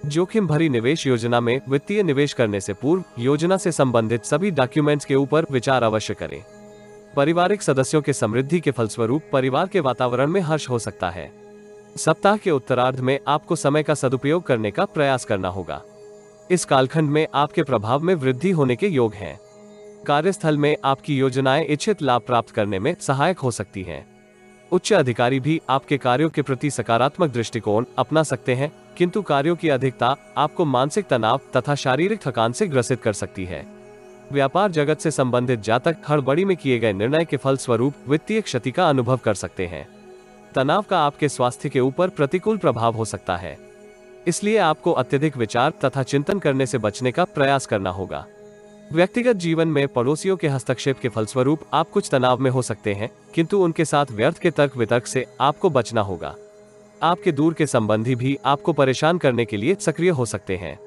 जोखिम भरी निवेश योजना में वित्तीय निवेश करने से पूर्व योजना से संबंधित सभी डॉक्यूमेंट्स के ऊपर विचार अवश्य करें। पारिवारिक सदस्यों के समृद्धि के फलस्वरूप परिवार के वातावरण में हर्ष हो सकता है। सप्ताह के उत्तरार्ध में आपको समय का सदुपयोग करने का प्रयास करना होगा। इस कालखंड में आपके प्रभाव में वृद्धि होने के योग हैं। कार्यस्थल में आपकी योजनाएं इच्छित लाभ प्राप्त करने में सहायक हो सकती हैं। उच्च अधिकारी भी आपके कार्यों के प्रति सकारात्मक दृष्टिकोण अपना सकते हैं, किंतु कार्यों की अधिकता आपको मानसिक तनाव तथा शारीरिक थकान से ग्रसित कर सकती है। व्यापार जगत से संबंधित जातक हड़बड़ी में किए गए निर्णय के फल स्वरूप वित्तीय क्षति का अनुभव कर सकते हैं तनाव का आपके स्वास्थ्य के ऊपर प्रतिकूल प्रभाव हो सकता है। इसलिए आपको अत्यधिक विचार तथा चिंतन करने से बचने का प्रयास करना होगा। व्यक्तिगत जीवन में पड़ोसियों के हस्तक्षेप के फलस्वरूप आप कुछ तनाव में हो सकते हैं, किंतु उनके साथ व्यर्थ के तर्क वितर्क से आपको बचना होगा। आपके दूर के संबंधी भी आपको परेशान करने के लिए सक्रिय हो सकते हैं।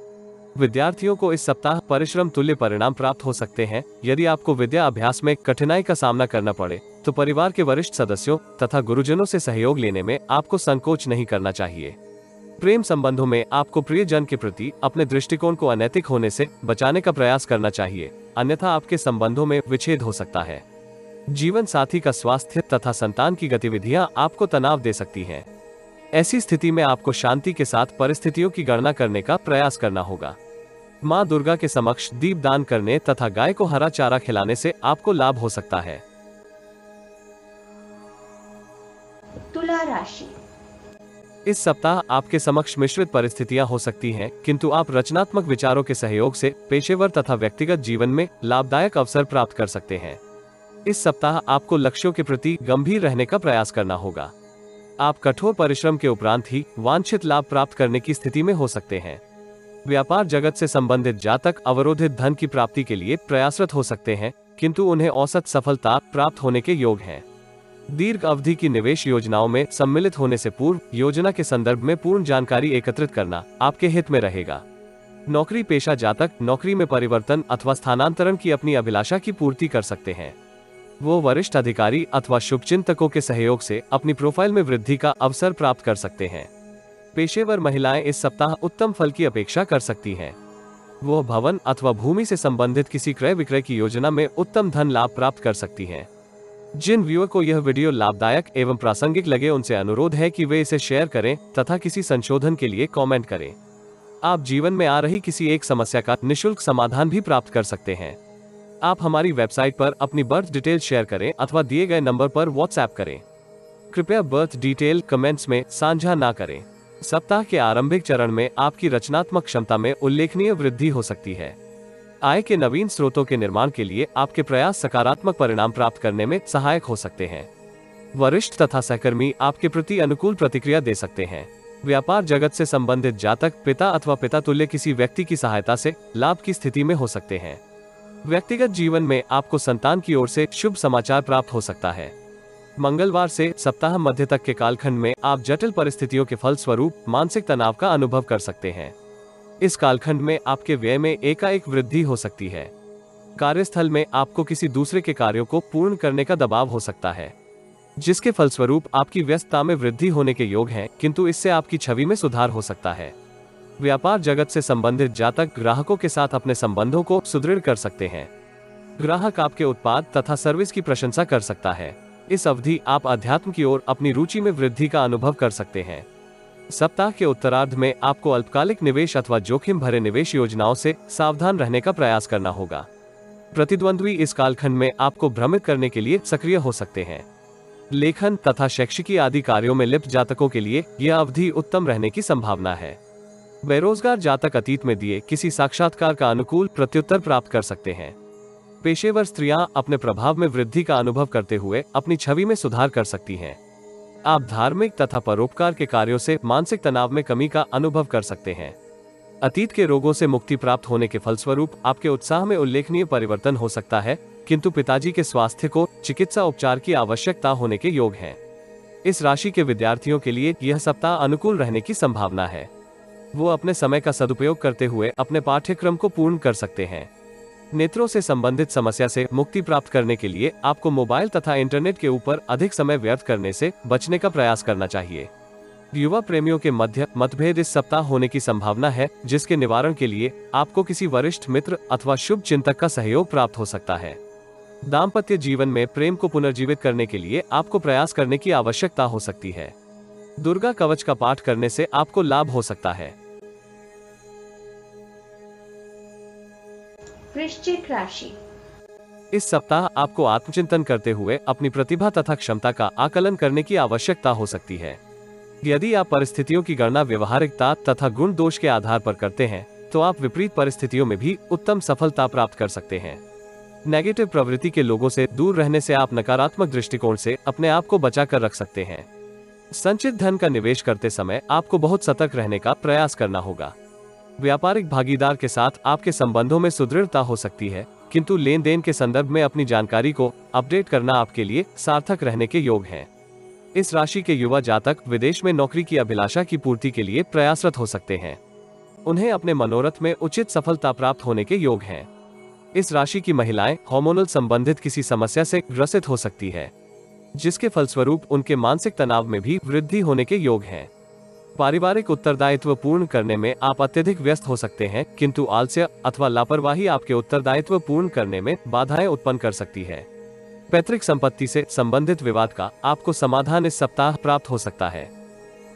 विद्यार्थियों को इस सप्ताह परिश्रम तुल्य परिणाम प्राप्त हो सकते हैं। यदि आपको विद्या अभ्यास में कठिनाई का सामना करना पड़े तो परिवार के वरिष्ठ सदस्यों तथा गुरुजनों से सहयोग लेने में आपको संकोच नहीं करना चाहिए। प्रेम संबंधों में आपको प्रियजन के प्रति अपने दृष्टिकोण को अनैतिक होने से बचाने का प्रयास करना चाहिए, अन्यथा आपके संबंधों में विच्छेद हो सकता है। जीवन साथी का स्वास्थ्य तथा संतान की गतिविधियां आपको तनाव दे सकती हैं। ऐसी स्थिति में आपको शांति के साथ परिस्थितियों की गणना करने का प्रयास करना होगा। माँ दुर्गा के समक्ष दीपदान करने तथा गाय को हरा चारा खिलाने से आपको लाभ हो सकता है। तुला राशि। इस सप्ताह आपके समक्ष मिश्रित परिस्थितियां हो सकती हैं, किंतु आप रचनात्मक विचारों के सहयोग से पेशेवर तथा व्यक्तिगत जीवन में लाभदायक अवसर प्राप्त कर सकते हैं। इस सप्ताह आपको लक्ष्यों के प्रति गंभीर रहने का प्रयास करना होगा। आप कठोर परिश्रम के उपरांत ही वांछित लाभ प्राप्त करने की स्थिति में हो सकते हैं। व्यापार जगत से संबंधित जातक अवरोधित धन की प्राप्ति के लिए प्रयासरत हो सकते हैं, किंतु उन्हें औसत सफलता प्राप्त होने के योग हैं। दीर्घ अवधि की निवेश योजनाओं में सम्मिलित होने से पूर्व योजना के संदर्भ में पूर्ण जानकारी एकत्रित करना आपके हित में रहेगा। नौकरी पेशा जातक नौकरी में परिवर्तन अथवा स्थानांतरण की अपनी अभिलाषा की पूर्ति कर सकते हैं। वो वरिष्ठ अधिकारी अथवा शुभचिंतकों के सहयोग से अपनी प्रोफाइल में वृद्धि का अवसर प्राप्त कर सकते हैं। पेशेवर महिलाएं इस सप्ताह उत्तम फल की अपेक्षा कर सकती हैं। वो भवन अथवा भूमि से संबंधित किसी क्रय विक्रय की योजना में उत्तम धन लाभ प्राप्त कर सकती हैं। जिन व्यूअर को यह वीडियो लाभदायक एवं प्रासंगिक लगे उनसे अनुरोध है कि वे इसे शेयर करें तथा किसी संशोधन के लिए कमेंट करें। आप जीवन में आ रही किसी एक समस्या का निशुल्क समाधान भी प्राप्त कर सकते हैं। आप हमारी वेबसाइट पर अपनी बर्थ डिटेल शेयर करें अथवा दिए गए नंबर पर व्हाट्सएप करें। कृपया बर्थ डिटेल कमेंट्स में साझा ना करें। सप्ताह के आरंभिक चरण में आपकी रचनात्मक क्षमता में उल्लेखनीय वृद्धि हो सकती है। आय के नवीन स्रोतों के निर्माण के लिए आपके प्रयास सकारात्मक परिणाम प्राप्त करने में सहायक हो सकते हैं। वरिष्ठ तथा सहकर्मी आपके प्रति अनुकूल प्रतिक्रिया दे सकते हैं। व्यापार जगत से संबंधित जातक पिता अथवा पिता तुल्य किसी व्यक्ति की सहायता से लाभ की स्थिति में हो सकते हैं। व्यक्तिगत जीवन में आपको संतान की ओर से शुभ समाचार प्राप्त हो सकता है। मंगलवार से सप्ताह मध्य तक के कालखंड में आप जटिल परिस्थितियों के फलस्वरूप मानसिक तनाव का अनुभव कर सकते हैं। इस कालखंड में आपके व्यय में एकाएक वृद्धि हो सकती है। कार्यस्थल में आपको किसी दूसरे के कार्यों को पूर्ण करने का दबाव हो सकता है, जिसके फलस्वरूप आपकी व्यस्तता में वृद्धि होने के योग हैं, किंतु इससे आपकी छवि में सुधार हो सकता है। व्यापार जगत से संबंधित जातक ग्राहकों के साथ अपने संबंधों को सुदृढ़ कर सकते हैं। ग्राहक आपके उत्पाद तथा सर्विस की प्रशंसा कर सकता है। इस अवधि आप अध्यात्म की ओर अपनी रुचि में वृद्धि का अनुभव कर सकते हैं। सप्ताह के उत्तरार्ध में आपको अल्पकालिक निवेश अथवा जोखिम भरे निवेश योजनाओं से सावधान रहने का प्रयास करना होगा। प्रतिद्वंद्वी इस कालखंड में आपको भ्रमित करने के लिए सक्रिय हो सकते हैं। लेखन तथा शैक्षिकी आदि कार्यों में लिप्त जातकों के लिए यह अवधि उत्तम रहने की संभावना है। बेरोजगार जातक अतीत में दिए किसी साक्षात्कार का अनुकूल प्रत्युत्तर प्राप्त कर सकते हैं। पेशेवर स्त्रियां अपने प्रभाव में वृद्धि का अनुभव करते हुए अपनी छवि में सुधार कर सकती हैं। आप धार्मिक तथा परोपकार के कार्यों से मानसिक तनाव में कमी का अनुभव कर सकते हैं। अतीत के रोगों से मुक्ति प्राप्त होने के फलस्वरूप आपके उत्साह में उल्लेखनीय परिवर्तन हो सकता है, किंतु पिताजी के स्वास्थ्य को चिकित्सा उपचार की आवश्यकता होने के योग है। इस राशि के विद्यार्थियों के लिए यह सप्ताह अनुकूल रहने की संभावना है। वो अपने समय का सदुपयोग करते हुए अपने पाठ्यक्रम को पूर्ण कर सकते हैं। नेत्रों से संबंधित समस्या से मुक्ति प्राप्त करने के लिए आपको मोबाइल तथा इंटरनेट के ऊपर अधिक समय व्यर्थ करने से बचने का प्रयास करना चाहिए। युवा प्रेमियों के मध्य मतभेद इस सप्ताह होने की संभावना है, जिसके निवारण के लिए आपको किसी वरिष्ठ मित्र अथवा शुभ चिंतक का सहयोग प्राप्त हो सकता है। दाम्पत्य जीवन में प्रेम को पुनर्जीवित करने के लिए आपको प्रयास करने की आवश्यकता हो सकती है। दुर्गा कवच का पाठ करने से आपको लाभ हो सकता है। वृश्चिक राशि। इस सप्ताह आपको आत्मचिंतन करते हुए अपनी प्रतिभा तथा क्षमता का आकलन करने की आवश्यकता हो सकती है। यदि आप परिस्थितियों की गणना व्यवहारिकता तथा गुण दोष के आधार पर करते हैं, तो आप विपरीत परिस्थितियों में भी उत्तम सफलता प्राप्त कर सकते हैं। नेगेटिव प्रवृत्ति के लोगों से दूर रहने से आप नकारात्मक दृष्टिकोण से अपने आप को बचा कर रख सकते हैं। संचित धन का निवेश करते समय आपको बहुत सतर्क रहने का प्रयास करना होगा। व्यापारिक भागीदार के साथ आपके संबंधों में सुदृढ़ता हो सकती है, किंतु लेन देन के संदर्भ में अपनी जानकारी को अपडेट करना आपके लिए सार्थक रहने के योग है। इस राशि के युवा जातक विदेश में नौकरी की अभिलाषा की पूर्ति के लिए प्रयासरत हो सकते हैं। उन्हें अपने मनोरथ में उचित सफलता प्राप्त होने के योग हैं। इस राशि की महिलाएं हार्मोनल संबंधित किसी समस्या से ग्रसित हो सकती है, जिसके फलस्वरूप उनके मानसिक तनाव में भी वृद्धि होने के योग हैं। पारिवारिक उत्तरदायित्व पूर्ण करने में आप अत्यधिक व्यस्त हो सकते हैं, किंतु आलस्य अथवा लापरवाही आपके उत्तरदायित्व पूर्ण करने में बाधाएं उत्पन्न कर सकती है। पैतृक संपत्ति से संबंधित विवाद का आपको समाधान इस सप्ताह प्राप्त हो सकता है।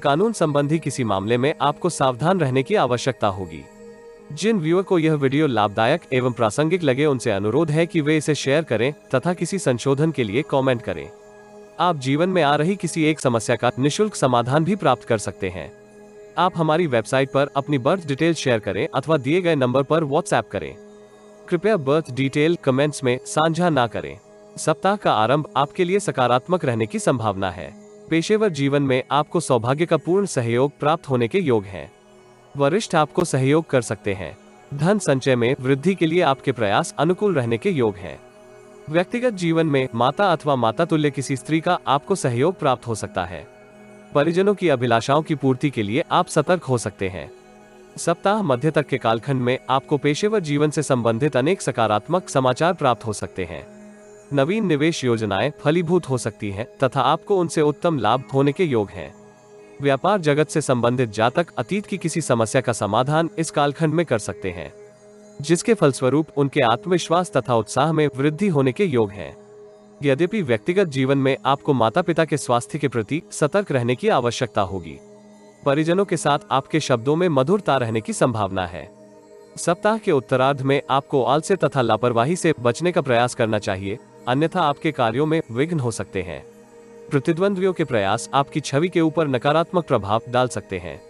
कानून संबंधी किसी मामले में आपको सावधान रहने की आवश्यकता होगी। जिन व्यूअर को यह वीडियो लाभदायक एवं प्रासंगिक लगे उनसे अनुरोध है कि वे इसे शेयर करें तथा किसी संशोधन के लिए कमेंट करें। आप जीवन में आ रही किसी एक समस्या का निशुल्क समाधान भी प्राप्त कर सकते हैं। आप हमारी वेबसाइट पर अपनी बर्थ डिटेल शेयर करें अथवा दिए गए नंबर पर व्हाट्सएप करें। कृपया बर्थ डिटेल कमेंट्स में साझा ना करें। सप्ताह का आरंभ आपके लिए सकारात्मक रहने की संभावना है। पेशेवर जीवन में आपको सौभाग्य का पूर्ण सहयोग प्राप्त होने के योग हैं। वरिष्ठ आपको सहयोग कर सकते हैं। धन संचय में वृद्धि के लिए आपके प्रयास अनुकूल रहने के योग हैं। व्यक्तिगत जीवन में माता अथवा माता तुल्य किसी स्त्री का आपको सहयोग प्राप्त हो सकता है। परिजनों की अभिलाषाओं की पूर्ति के लिए आप सतर्क हो सकते हैं। सप्ताह मध्य तक के कालखंड में आपको पेशेवर जीवन से संबंधित अनेक सकारात्मक समाचार प्राप्त हो सकते हैं। नवीन निवेश योजनाएं फलीभूत हो सकती हैं तथा आपको उनसे उत्तम लाभ होने के योग हैं। व्यापार जगत से संबंधित जातक अतीत की किसी समस्या का समाधान इस कालखंड में कर सकते हैं, जिसके फलस्वरूप उनके आत्मविश्वास तथा उत्साह में वृद्धि होने के योग हैं। यद्यपि व्यक्तिगत जीवन में आपको माता पिता के स्वास्थ्य के प्रति सतर्क रहने की आवश्यकता होगी। परिजनों के साथ आपके शब्दों में मधुरता रहने की संभावना है। सप्ताह के उत्तरार्ध में आपको आलस्य तथा लापरवाही से बचने का प्रयास करना चाहिए, अन्यथा आपके कार्यों में विघ्न हो सकते हैं। प्रतिद्वंद्वियों के प्रयास आपकी छवि के ऊपर नकारात्मक प्रभाव डाल सकते हैं।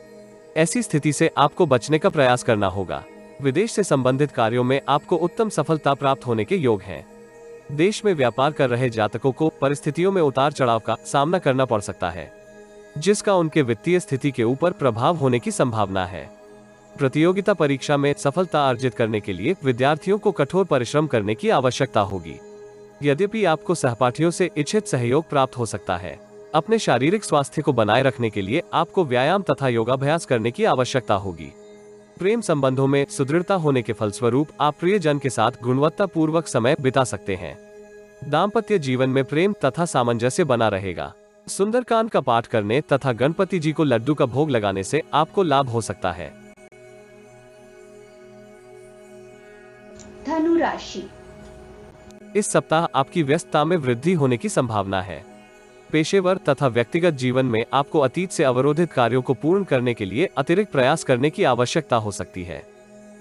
ऐसी स्थिति से आपको बचने का प्रयास करना होगा। विदेश से संबंधित कार्यों में आपको उत्तम सफलता प्राप्त होने के योग हैं। देश में व्यापार कर रहे जातकों को परिस्थितियों में उतार चढ़ाव का सामना करना पड़ सकता है, जिसका उनके वित्तीय स्थिति के ऊपर प्रभाव होने की संभावना है। प्रतियोगिता परीक्षा में सफलता अर्जित करने के लिए विद्यार्थियों को कठोर परिश्रम करने की आवश्यकता होगी। यद्यपि आपको सहपाठियों से इच्छित सहयोग प्राप्त हो सकता है। अपने शारीरिक स्वास्थ्य को बनाए रखने के लिए आपको व्यायाम तथा योगाभ्यास करने की आवश्यकता होगी। प्रेम संबंधों में सुदृढ़ता होने के फलस्वरूप आप प्रियजन के साथ गुणवत्तापूर्वक समय बिता सकते हैं। दाम्पत्य जीवन में प्रेम तथा सामंजस्य बना रहेगा। सुंदरकांड का पाठ करने तथा गणपति जी को लड्डू का भोग लगाने से आपको लाभ हो सकता है। धनु राशि। इस सप्ताह आपकी व्यस्तता में वृद्धि होने की संभावना है। पेशेवर तथा व्यक्तिगत जीवन में आपको अतीत से अवरोधित कार्यों को पूर्ण करने के लिए अतिरिक्त प्रयास करने की आवश्यकता हो सकती है।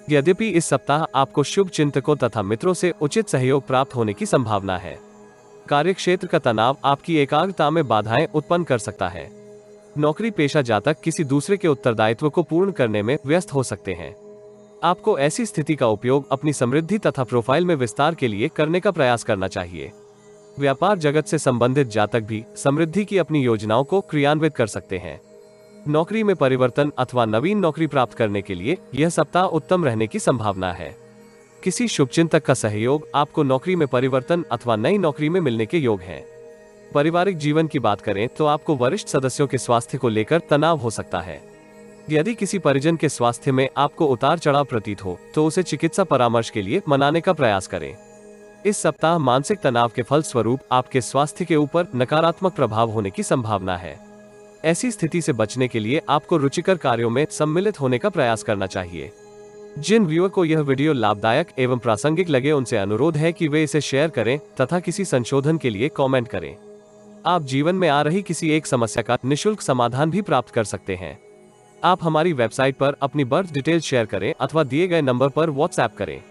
यद्यपि इस सप्ताह आपको शुभ चिंतकों तथा मित्रों से उचित सहयोग प्राप्त होने की संभावना है। कार्यक्षेत्र का तनाव आपकी एकाग्रता में बाधाएं उत्पन्न कर सकता है। नौकरी पेशा जातक किसी दूसरे के उत्तरदायित्व को पूर्ण करने में व्यस्त हो सकते हैं। आपको ऐसी स्थिति का उपयोग अपनी समृद्धि तथा प्रोफाइल में विस्तार के लिए करने का प्रयास करना चाहिए। व्यापार जगत से संबंधित जातक भी समृद्धि की अपनी योजनाओं को क्रियान्वित कर सकते हैं। नौकरी में परिवर्तन अथवा नवीन नौकरी प्राप्त करने के लिए यह सप्ताह उत्तम रहने की संभावना है। किसी शुभचिंतक का सहयोग आपको नौकरी में परिवर्तन अथवा नई नौकरी में मिलने के योग है। पारिवारिक जीवन की बात करें तो आपको वरिष्ठ सदस्यों के स्वास्थ्य को लेकर तनाव हो सकता है। यदि किसी परिजन के स्वास्थ्य में आपको उतार चढ़ाव प्रतीत हो तो उसे चिकित्सा परामर्श के लिए मनाने का प्रयास करें। इस सप्ताह मानसिक तनाव के फलस्वरूप आपके स्वास्थ्य के ऊपर नकारात्मक प्रभाव होने की संभावना है। ऐसी स्थिति से बचने के लिए आपको रुचिकर कार्यों में सम्मिलित होने का प्रयास करना चाहिए। जिन व्यूअर को यह वीडियो लाभदायक एवं प्रासंगिक लगे उनसे अनुरोध है कि वे इसे शेयर करें तथा किसी संशोधन के लिए कमेंट करें। आप जीवन में आ रही किसी एक समस्या का निशुल्क समाधान भी प्राप्त कर सकते हैं। आप हमारी वेबसाइट पर अपनी बर्थ डिटेल शेयर करें अथवा दिए गए नंबर पर व्हाट्सएप करें।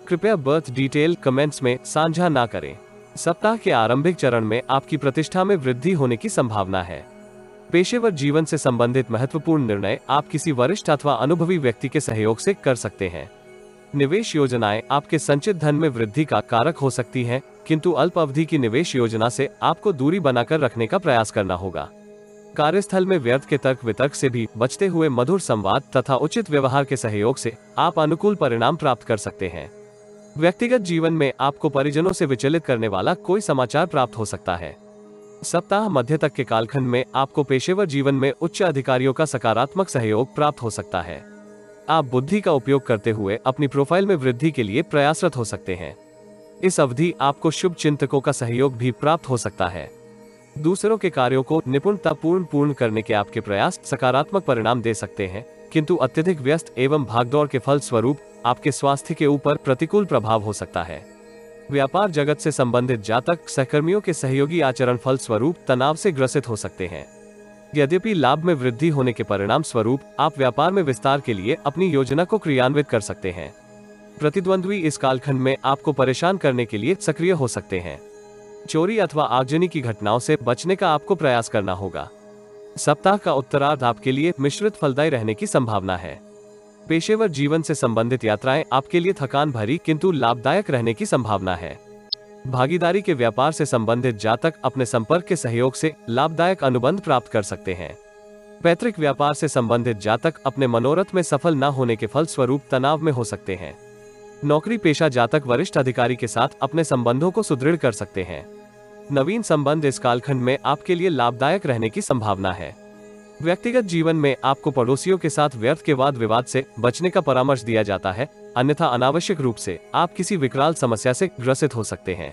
कृपया बर्थ डिटेल कमेंट्स में साझा ना करें। सप्ताह के आरंभिक चरण में आपकी प्रतिष्ठा में वृद्धि होने की संभावना है। पेशेवर जीवन से संबंधित महत्वपूर्ण निर्णय आप किसी वरिष्ठ अथवा अनुभवी व्यक्ति के सहयोग से कर सकते हैं। निवेश योजनाएं आपके संचित धन में वृद्धि का कारक हो सकती हैं, किंतु अल्प अवधि की निवेश योजना से आपको दूरी बनाकर रखने का प्रयास करना होगा। कार्यस्थल में व्यर्थ के तर्क वितर्क से भी बचते हुए मधुर संवाद तथा उचित व्यवहार के सहयोग से आप अनुकूल परिणाम प्राप्त कर सकते हैं। व्यक्तिगत जीवन में आपको परिजनों से विचलित करने वाला कोई समाचार प्राप्त हो सकता है। सप्ताह मध्य तक के कालखंड में आपको पेशेवर जीवन में उच्च अधिकारियों का सकारात्मक सहयोग प्राप्त हो सकता है। आप बुद्धि का उपयोग करते हुए अपनी प्रोफाइल में वृद्धि के लिए प्रयासरत हो सकते हैं। इस अवधि आपको शुभ चिंतकों का सहयोग भी प्राप्त हो सकता है। दूसरों के कार्यों को निपुणतापूर्ण पूर्ण करने के आपके प्रयास सकारात्मक परिणाम दे सकते हैं, किंतु अत्यधिक व्यस्त एवं भागदौड़ के फल स्वरूप आपके स्वास्थ्य के ऊपर प्रतिकूल प्रभाव हो सकता है। व्यापार जगत से संबंधित जातक सहकर्मियों के सहयोगी आचरण फल स्वरूप तनाव से ग्रसित हो सकते हैं। यद्यपि लाभ में वृद्धि होने के परिणाम स्वरूप आप व्यापार में विस्तार के लिए अपनी योजना को क्रियान्वित कर सकते हैं। प्रतिद्वंद्वी इस कालखंड में आपको परेशान करने के लिए सक्रिय हो सकते हैं। चोरी अथवा आगजनी की घटनाओं से बचने का आपको प्रयास करना होगा। सप्ताह का उत्तरार्ध आपके लिए मिश्रित फलदायी रहने की संभावना है। पेशेवर जीवन से संबंधित यात्राएं आपके लिए थकान भरी किंतु लाभदायक रहने की संभावना है। भागीदारी के व्यापार से संबंधित जातक अपने संपर्क के सहयोग से लाभदायक अनुबंध प्राप्त कर सकते हैं। पैतृक व्यापार से संबंधित जातक अपने मनोरथ में सफल न होने के फल स्वरूप तनाव में हो सकते हैं। नौकरी पेशा जातक वरिष्ठ अधिकारी के साथ अपने संबंधों को सुदृढ़ कर सकते हैं। नवीन संबंध इस कालखंड में आपके लिए लाभदायक रहने की संभावना है। व्यक्तिगत जीवन में आपको पड़ोसियों के साथ व्यर्थ के वाद विवाद से बचने का परामर्श दिया जाता है, अन्यथा अनावश्यक रूप से आप किसी विकराल समस्या से ग्रसित हो सकते हैं।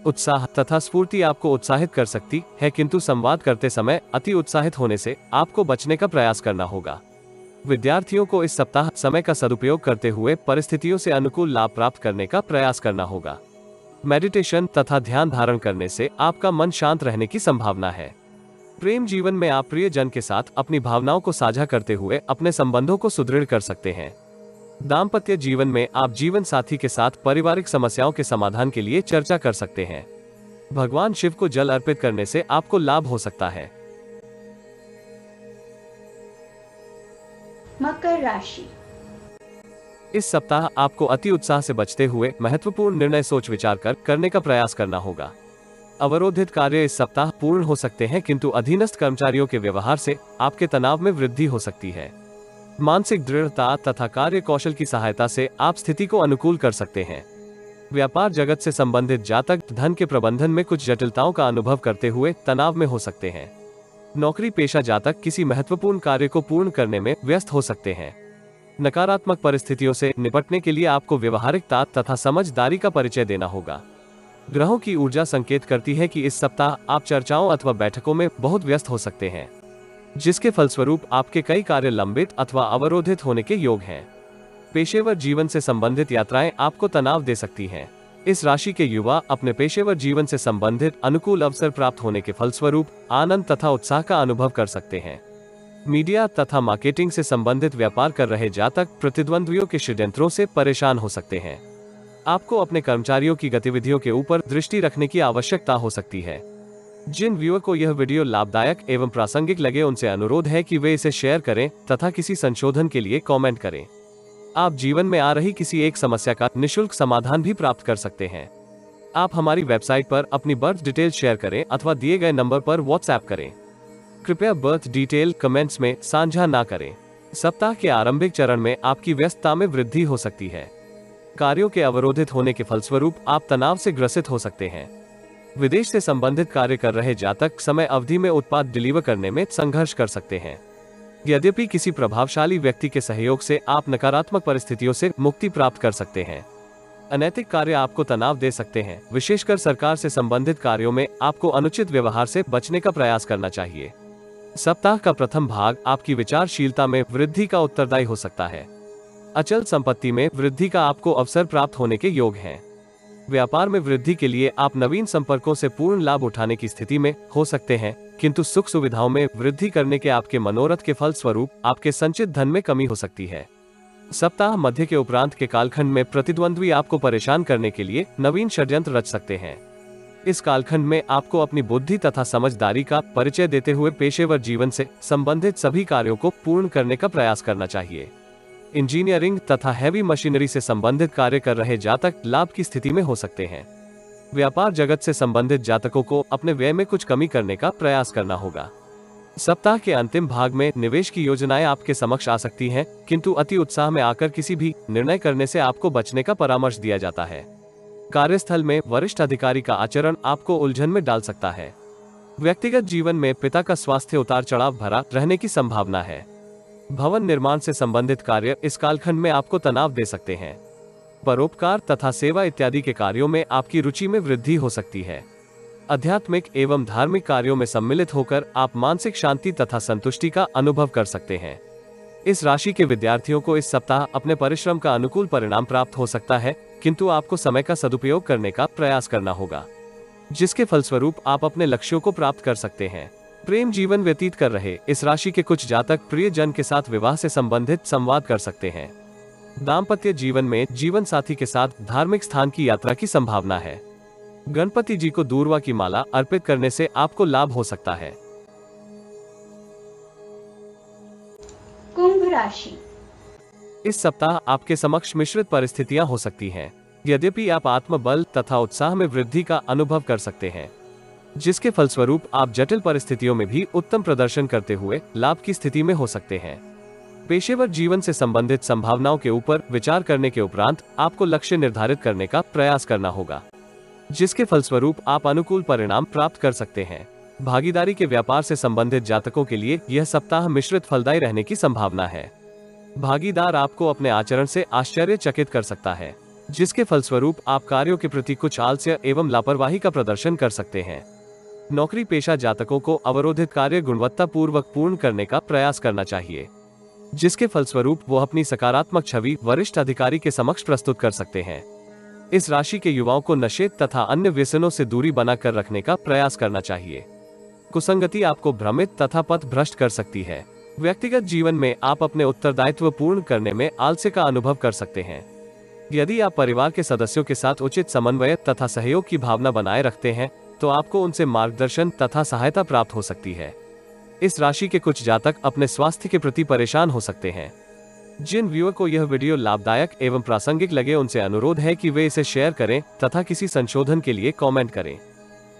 उत्साह तथा स्फूर्ति आपको उत्साहित कर सकती है, किंतु संवाद करते समय अति उत्साहित होने से आपको बचने का प्रयास करना होगा। विद्यार्थियों को इस सप्ताह समय का सदुपयोग करते हुए परिस्थितियों से अनुकूल लाभ प्राप्त करने का प्रयास करना होगा। मेडिटेशन तथा ध्यान धारण करने से आपका मन शांत रहने की संभावना है। प्रेम जीवन में आप प्रियजन के साथ अपनी भावनाओं को साझा करते हुए अपने संबंधों को सुदृढ़ कर सकते हैं। दाम्पत्य जीवन में आप जीवन साथी के साथ पारिवारिक समस्याओं के समाधान के लिए चर्चा कर सकते हैं। भगवान शिव को जल अर्पित करने से आपको लाभ हो सकता है। मकर राशि। इस सप्ताह आपको अति उत्साह से बचते हुए महत्वपूर्ण निर्णय सोच विचार कर करने का प्रयास करना होगा। अवरोधित कार्य इस सप्ताह पूर्ण हो सकते हैं, किंतु अधीनस्थ कर्मचारियों के व्यवहार से आपके तनाव में वृद्धि हो सकती है। मानसिक दृढ़ता तथा कार्य कौशल की सहायता से आप स्थिति को अनुकूल कर सकते हैं। व्यापार जगत से संबंधित जातक धन के प्रबंधन में कुछ जटिलताओं का अनुभव करते हुए तनाव में हो सकते हैं। नौकरी पेशा जातक किसी महत्वपूर्ण कार्य को पूर्ण करने में व्यस्त हो सकते हैं। नकारात्मक परिस्थितियों से निपटने के लिए आपको व्यवहारिकता तथा समझदारी का परिचय देना होगा। ग्रहों की ऊर्जा संकेत करती है कि इस सप्ताह आप चर्चाओं अथवा बैठकों में बहुत व्यस्त हो सकते हैं, जिसके फलस्वरूप आपके कई कार्य लंबित अथवा अवरोधित होने के योग हैं। पेशेवर जीवन से संबंधित यात्राएं आपको तनाव दे सकती हैं। इस राशि के युवा अपने पेशेवर जीवन से संबंधित अनुकूल अवसर प्राप्त होने के फलस्वरूप आनंद तथा उत्साह का अनुभव कर सकते हैं। मीडिया तथा मार्केटिंग से संबंधित व्यापार कर रहे जातक प्रतिद्वंद्वियों के षड्यंत्रों से परेशान हो सकते हैं। आपको अपने कर्मचारियों की गतिविधियों के ऊपर दृष्टि रखने की आवश्यकता हो सकती है। जिन व्यूअर को यह वीडियो लाभदायक एवं प्रासंगिक लगे उनसे अनुरोध है कि वे इसे शेयर करें तथा किसी संशोधन के लिए कमेंट करें। आप जीवन में आ रही किसी एक समस्या का निःशुल्क समाधान भी प्राप्त कर सकते हैं। आप हमारी वेबसाइट पर अपनी बर्थ डिटेल शेयर करें अथवा दिए गए नंबर पर व्हाट्सएप करें। कृपया बर्थ डिटेल कमेंट्स में साझा ना करें। सप्ताह के आरंभिक चरण में आपकी व्यस्तता में वृद्धि हो सकती है। कार्यों के अवरोधित होने के फलस्वरूप आप तनाव से ग्रसित हो सकते हैं। विदेश से संबंधित कार्य कर रहे जातक समय अवधि में उत्पाद डिलीवर करने में संघर्ष कर सकते हैं। यद्यपि किसी प्रभावशाली व्यक्ति के सहयोग से आप नकारात्मक परिस्थितियों से मुक्ति प्राप्त कर सकते हैं। अनैतिक कार्य आपको तनाव दे सकते हैं। विशेषकर सरकार से संबंधित कार्यों में आपको अनुचित व्यवहार से बचने का प्रयास करना चाहिए। सप्ताह का प्रथम भाग आपकी विचारशीलता में वृद्धि का उत्तरदायी हो सकता है। अचल संपत्ति में वृद्धि का आपको अवसर प्राप्त होने के योग हैं। व्यापार में वृद्धि के लिए आप नवीन संपर्कों से पूर्ण लाभ उठाने की स्थिति में हो सकते हैं, किंतु सुख सुविधाओं में वृद्धि करने के आपके मनोरथ के फल स्वरूप आपके संचित धन में कमी हो सकती है। सप्ताह मध्य के उपरांत के कालखंड में प्रतिद्वंद्वी आपको परेशान करने के लिए नवीन षड्यंत्र रच सकते हैं। इस कालखंड में आपको अपनी बुद्धि तथा समझदारी का परिचय देते हुए पेशेवर जीवन से संबंधित सभी कार्यों को पूर्ण करने का प्रयास करना चाहिए। इंजीनियरिंग तथा हैवी मशीनरी से संबंधित कार्य कर रहे जातक लाभ की स्थिति में हो सकते हैं। व्यापार जगत से संबंधित जातकों को अपने व्यय में कुछ कमी करने का प्रयास करना होगा। सप्ताह के अंतिम भाग में निवेश की योजनाएं आपके समक्ष आ सकती हैं, किंतु अति उत्साह में आकर किसी भी निर्णय करने से आपको बचने का परामर्श दिया जाता है। कार्यस्थल में वरिष्ठ अधिकारी का आचरण आपको उलझन में डाल सकता है। व्यक्तिगत जीवन में पिता का स्वास्थ्य उतार चढ़ाव भरा रहने की संभावना है। भवन निर्माण से संबंधित कार्य इस कालखंड में आपको तनाव दे सकते हैं। परोपकार तथा सेवा इत्यादि के कार्यों में आपकी रुचि में वृद्धि हो सकती है। आध्यात्मिक एवं धार्मिक कार्यों में सम्मिलित होकर आप मानसिक शांति तथा संतुष्टि का अनुभव कर सकते हैं। इस राशि के विद्यार्थियों को इस सप्ताह अपने परिश्रम का अनुकूल परिणाम प्राप्त हो सकता है, किंतु आपको समय का सदुपयोग करने का प्रयास करना होगा, जिसके फलस्वरूप आप अपने लक्ष्यों को प्राप्त कर सकते हैं। प्रेम जीवन व्यतीत कर रहे इस राशि के कुछ जातक प्रियजन के साथ विवाह से संबंधित संवाद कर सकते हैं। दाम्पत्य जीवन में जीवन साथी के साथ धार्मिक स्थान की यात्रा की संभावना है। गणपति जी को दूर्वा की माला अर्पित करने से आपको लाभ हो सकता है। कुंभ राशि। इस सप्ताह आपके समक्ष मिश्रित परिस्थितियां हो सकती हैं। यद्यपि आप आत्मबल तथा उत्साह में वृद्धि का अनुभव कर सकते हैं, जिसके फलस्वरूप आप जटिल परिस्थितियों में भी उत्तम प्रदर्शन करते हुए लाभ की स्थिति में हो सकते हैं। पेशेवर जीवन से संबंधित संभावनाओं के ऊपर विचार करने के उपरांत आपको लक्ष्य निर्धारित करने का प्रयास करना होगा, जिसके फलस्वरूप आप अनुकूल परिणाम प्राप्त कर सकते हैं। भागीदारी के व्यापार से संबंधित जातकों के लिए यह सप्ताह मिश्रित फलदायी रहने की संभावना है। भागीदार आपको अपने आचरण से आश्चर्यचकित कर सकता है, जिसके फलस्वरूप आप कार्यों के प्रति कुछ आलस्य एवं लापरवाही का प्रदर्शन कर सकते हैं। नौकरी पेशा जातकों को अवरोधित कार्य गुणवत्ता पूर्वक पूर्ण करने का प्रयास करना चाहिए, जिसके फलस्वरूप वो अपनी सकारात्मक छवि वरिष्ठ अधिकारी के समक्ष प्रस्तुत कर सकते हैं। इस राशि के युवाओं को नशे तथा अन्य व्यसनों से दूरी बनाकर रखने का प्रयास करना चाहिए। कुसंगति आपको भ्रमित तथा पथ भ्रष्ट कर सकती है। व्यक्तिगत जीवन में आप अपने उत्तरदायित्व पूर्ण करने में आलस्य का अनुभव कर सकते हैं। यदि आप परिवार के सदस्यों के साथ उचित समन्वय तथा सहयोग की भावना बनाए रखते हैं, तो आपको उनसे मार्गदर्शन तथा सहायता प्राप्त हो सकती है। इस राशि के कुछ जातक अपने स्वास्थ्य के प्रति परेशान हो सकते हैं। जिन व्यूअर को यह वीडियो लाभदायक एवं प्रासंगिक लगे, उनसे अनुरोध है कि वे इसे शेयर करें तथा किसी संशोधन के लिए कमेंट करें।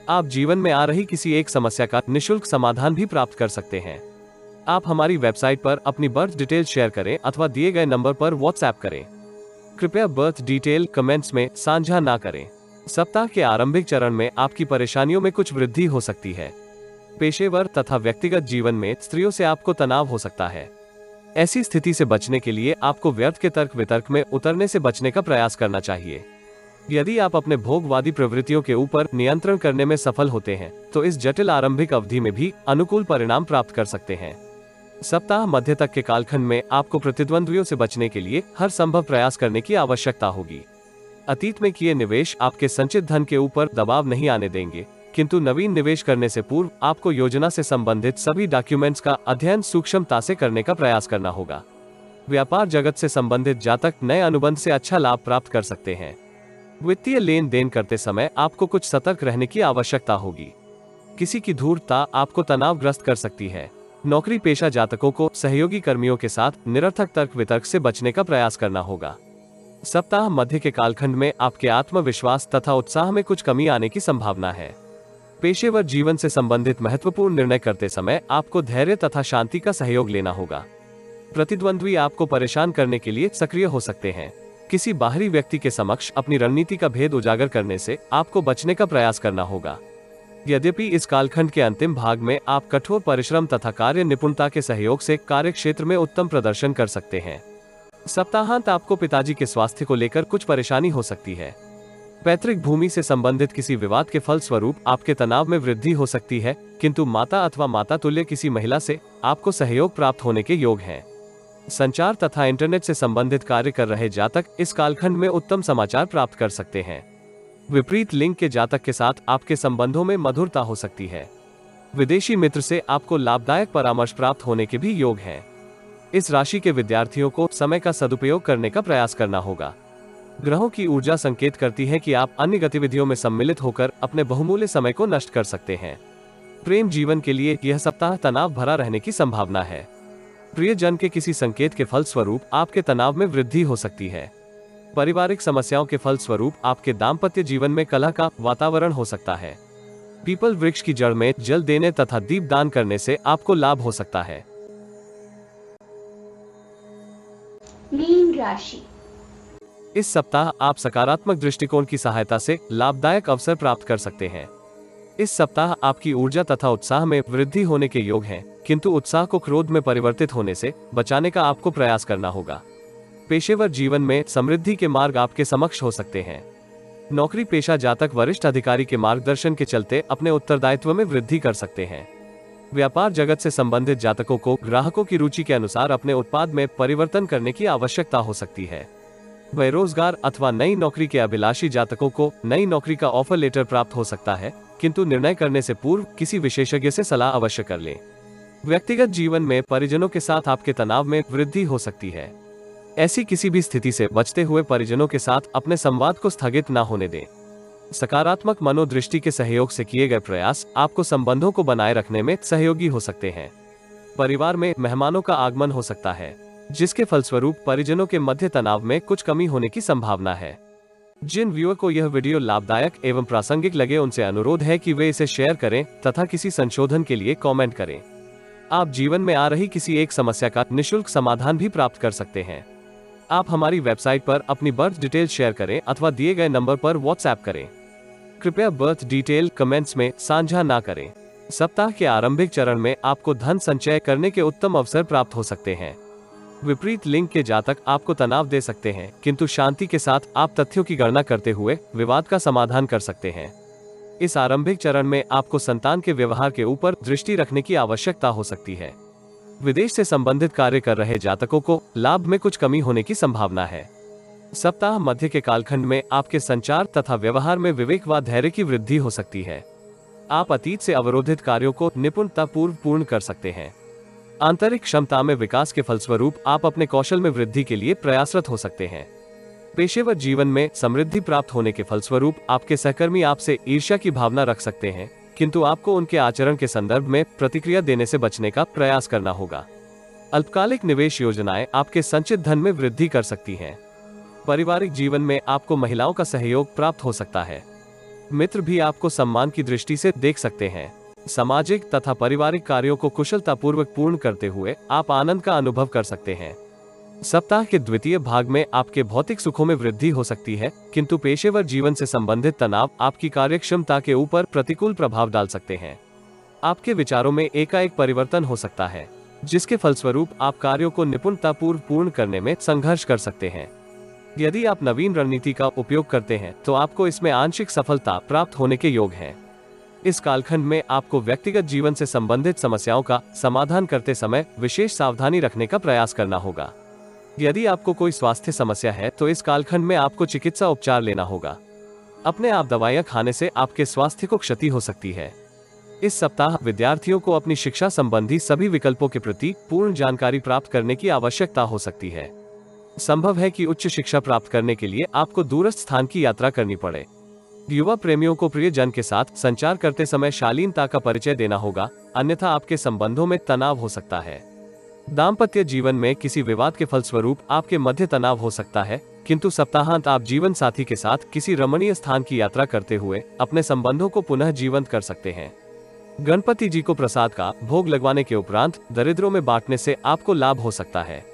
आप जीवन में आ रही किसी एक समस्या का निशुल्क समाधान भी प्राप्त कर सकते हैं। आप हमारी वेबसाइट पर अपनी बर्थ डिटेल शेयर करें अथवा दिए गए नंबर पर व्हाट्सएप करें। कृपया बर्थ डिटेल कमेंट्स में साझा ना करें। सप्ताह के आरंभिक चरण में आपकी परेशानियों में कुछ वृद्धि हो सकती है। पेशेवर तथा व्यक्तिगत जीवन में स्त्रियों से आपको तनाव हो सकता है। ऐसी स्थिति से बचने के लिए आपको व्यर्थ के तर्क वितर्क में उतरने से बचने का प्रयास करना चाहिए। यदि आप अपने भोगवादी प्रवृत्तियों के ऊपर नियंत्रण करने में सफल होते हैं, तो इस जटिल आरंभिक अवधि में भी अनुकूल परिणाम प्राप्त कर सकते हैं। सप्ताह मध्य तक के कालखंड में आपको प्रतिद्वंद्वियों से बचने के लिए हर संभव प्रयास करने की आवश्यकता होगी। अतीत में किए निवेश आपके संचित धन के ऊपर दबाव नहीं आने देंगे, किंतु नवीन निवेश करने से पूर्व आपको योजना से संबंधित सभी डॉक्यूमेंट्स का अध्ययन सूक्ष्मता से करने का प्रयास करना होगा। व्यापार जगत से संबंधित जातक नए अनुबंध से अच्छा लाभ प्राप्त कर सकते हैं। वित्तीय लेन देन करते समय आपको कुछ सतर्क रहने की आवश्यकता होगी। किसी की धूर्तता आपको तनावग्रस्त कर सकती है। नौकरी पेशा जातकों को सहयोगी कर्मियों के साथ निरर्थक तर्क वितर्क से बचने का प्रयास करना होगा। सप्ताह मध्य के कालखंड में आपके आत्मविश्वास तथा उत्साह में कुछ कमी आने की संभावना है। पेशेवर जीवन से संबंधित महत्वपूर्ण निर्णय करते समय आपको धैर्य तथा शांति का सहयोग लेना होगा। प्रतिद्वंद्वी आपको परेशान करने के लिए सक्रिय हो सकते हैं। किसी बाहरी व्यक्ति के समक्ष अपनी रणनीति का भेद उजागर करने से आपको बचने का प्रयास करना होगा। यद्यपि इस कालखंड के अंतिम भाग में आप कठोर परिश्रम तथा कार्य निपुणता के सहयोग से कार्य क्षेत्र में उत्तम प्रदर्शन कर सकते हैं। सप्ताहांत आपको पिताजी के स्वास्थ्य को लेकर कुछ परेशानी हो सकती है। पैतृक भूमि से संबंधित किसी विवाद के फल स्वरूप आपके तनाव में वृद्धि हो सकती है, किंतु माता अथवा माता तुल्य किसी महिला से आपको सहयोग प्राप्त होने के योग हैं। संचार तथा इंटरनेट से संबंधित कार्य कर रहे जातक इस कालखंड में उत्तम समाचार प्राप्त कर सकते हैं। विपरीत लिंग के जातक के साथ आपके संबंधों में मधुरता हो सकती है। विदेशी मित्र से आपको लाभदायक परामर्श प्राप्त होने के भी योग हैं। इस राशि के विद्यार्थियों को समय का सदुपयोग करने का प्रयास करना होगा। ग्रहों की ऊर्जा संकेत करती है कि आप अन्य गतिविधियों में सम्मिलित होकर अपने बहुमूल्य समय को नष्ट कर सकते हैं। प्रेम जीवन के लिए यह सप्ताह तनाव भरा रहने की संभावना है। प्रियजन के किसी संकेत के फल स्वरूप आपके तनाव में वृद्धि हो सकती है। पारिवारिक समस्याओं के फल स्वरूप आपके दाम्पत्य जीवन में कलह का वातावरण हो सकता है। पीपल वृक्ष की जड़ में जल देने तथा दीपदान करने से आपको लाभ हो सकता है। मीन राशि। इस सप्ताह आप सकारात्मक दृष्टिकोण की सहायता से लाभदायक अवसर प्राप्त कर सकते हैं। इस सप्ताह आपकी ऊर्जा तथा उत्साह में वृद्धि होने के योग हैं, किंतु उत्साह को क्रोध में परिवर्तित होने से बचाने का आपको प्रयास करना होगा। पेशेवर जीवन में समृद्धि के मार्ग आपके समक्ष हो सकते हैं। नौकरी पेशा जातक वरिष्ठ अधिकारी के मार्गदर्शन के चलते अपने उत्तरदायित्व में वृद्धि कर सकते हैं। व्यापार जगत से संबंधित जातकों को ग्राहकों की रुचि के अनुसार अपने उत्पाद में परिवर्तन करने की आवश्यकता हो सकती है। बेरोजगार अथवा नई नौकरी के अभिलाषी जातकों को नई नौकरी का ऑफर लेटर प्राप्त हो सकता है, किंतु निर्णय करने से पूर्व किसी विशेषज्ञ से सलाह अवश्य कर लें। व्यक्तिगत जीवन में परिजनों के साथ आपके तनाव में वृद्धि हो सकती है। ऐसी किसी भी स्थिति से बचते हुए परिजनों के साथ अपने संवाद को स्थगित न होने दें। सकारात्मक मनोदृष्टि के सहयोग से किए गए प्रयास आपको संबंधों को बनाए रखने में सहयोगी हो सकते हैं। परिवार में मेहमानों का आगमन हो सकता है, जिसके फलस्वरूप परिजनों के मध्य तनाव में कुछ कमी होने की संभावना है। जिन व्यूअर को यह वीडियो लाभदायक एवं प्रासंगिक लगे उनसे अनुरोध है कि वे इसे शेयर करें तथा किसी संशोधन के लिए कमेंट करें। आप जीवन में आ रही किसी एक समस्या का निःशुल्क समाधान भी प्राप्त कर सकते हैं। आप हमारी वेबसाइट पर अपनी बर्थ डिटेल शेयर करें अथवा दिए गए नंबर पर व्हाट्सएप करें। कृपया बर्थ डिटेल कमेंट्स में साझा ना करें। सप्ताह के आरंभिक चरण में आपको धन संचय करने के उत्तम अवसर प्राप्त हो सकते हैं। विपरीत लिंग के जातक आपको तनाव दे सकते हैं, किंतु शांति के साथ आप तथ्यों की गणना करते हुए विवाद का समाधान कर सकते हैं। इस आरंभिक चरण में आपको संतान के व्यवहार के ऊपर दृष्टि रखने की आवश्यकता हो सकती है। विदेश से संबंधित कार्य कर रहे जातकों को लाभ में कुछ कमी होने की संभावना है। सप्ताह मध्य के कालखंड में आपके संचार तथा व्यवहार में विवेक व धैर्य की वृद्धि हो सकती है। आप अतीत से अवरोधित कार्यों को निपुणतापूर्व पूर्ण कर सकते हैं। आंतरिक क्षमता में विकास के फलस्वरूप आप अपने कौशल में वृद्धि के लिए प्रयासरत हो सकते हैं। पेशेवर जीवन में समृद्धि प्राप्त होने के फलस्वरूप आपके सहकर्मी आपसे ईर्ष्या की भावना रख सकते हैं, किंतु आपको उनके आचरण के संदर्भ में प्रतिक्रिया देने से बचने का प्रयास करना होगा। अल्पकालिक निवेश योजनाएं आपके संचित धन में वृद्धि कर सकती हैं। पारिवारिक जीवन में आपको महिलाओं का सहयोग प्राप्त हो सकता है। मित्र भी आपको सम्मान की दृष्टि से देख सकते हैं। सामाजिक तथा पारिवारिक कार्यों को कुशलतापूर्वक पूर्ण करते हुए आप आनंद का अनुभव कर सकते हैं। सप्ताह के द्वितीय भाग में आपके भौतिक सुखों में वृद्धि हो सकती है, किंतु पेशेवर जीवन से संबंधित तनाव आपकी कार्यक्षमता के ऊपर प्रतिकूल प्रभाव डाल सकते हैं। आपके विचारों में एकाएक परिवर्तन हो सकता है, जिसके फलस्वरूप आप कार्यों को निपुणतापूर्व पूर्ण करने में संघर्ष कर सकते हैं। यदि आप नवीन रणनीति का उपयोग करते हैं तो आपको इसमें आंशिक सफलता प्राप्त होने के योग हैं। इस कालखंड में आपको व्यक्तिगत जीवन से संबंधित समस्याओं का समाधान करते समय विशेष सावधानी रखने का प्रयास करना होगा। यदि आपको कोई स्वास्थ्य समस्या है तो इस कालखंड में आपको चिकित्सा उपचार लेना होगा। अपने आप दवाइयां खाने से आपके स्वास्थ्य को क्षति हो सकती है। इस सप्ताह विद्यार्थियों को अपनी शिक्षा संबंधी सभी विकल्पों के प्रति पूर्ण जानकारी प्राप्त करने की आवश्यकता हो सकती है। संभव है कि उच्च शिक्षा प्राप्त करने के लिए आपको दूरस्थ स्थान की यात्रा करनी पड़े। युवा प्रेमियों को प्रियजन के साथ संचार करते समय शालीनता का परिचय देना होगा, अन्यथा आपके संबंधों में तनाव हो सकता है। दाम्पत्य जीवन में किसी विवाद के फलस्वरूप आपके मध्य तनाव हो सकता है, किंतु सप्ताहांत आप जीवन साथी के साथ किसी रमणीय स्थान की यात्रा करते हुए अपने संबंधों को पुनः जीवंत कर सकते हैं। गणपति जी को प्रसाद का भोग लगवाने के उपरांत दरिद्रों में बांटने से आपको लाभ हो सकता है।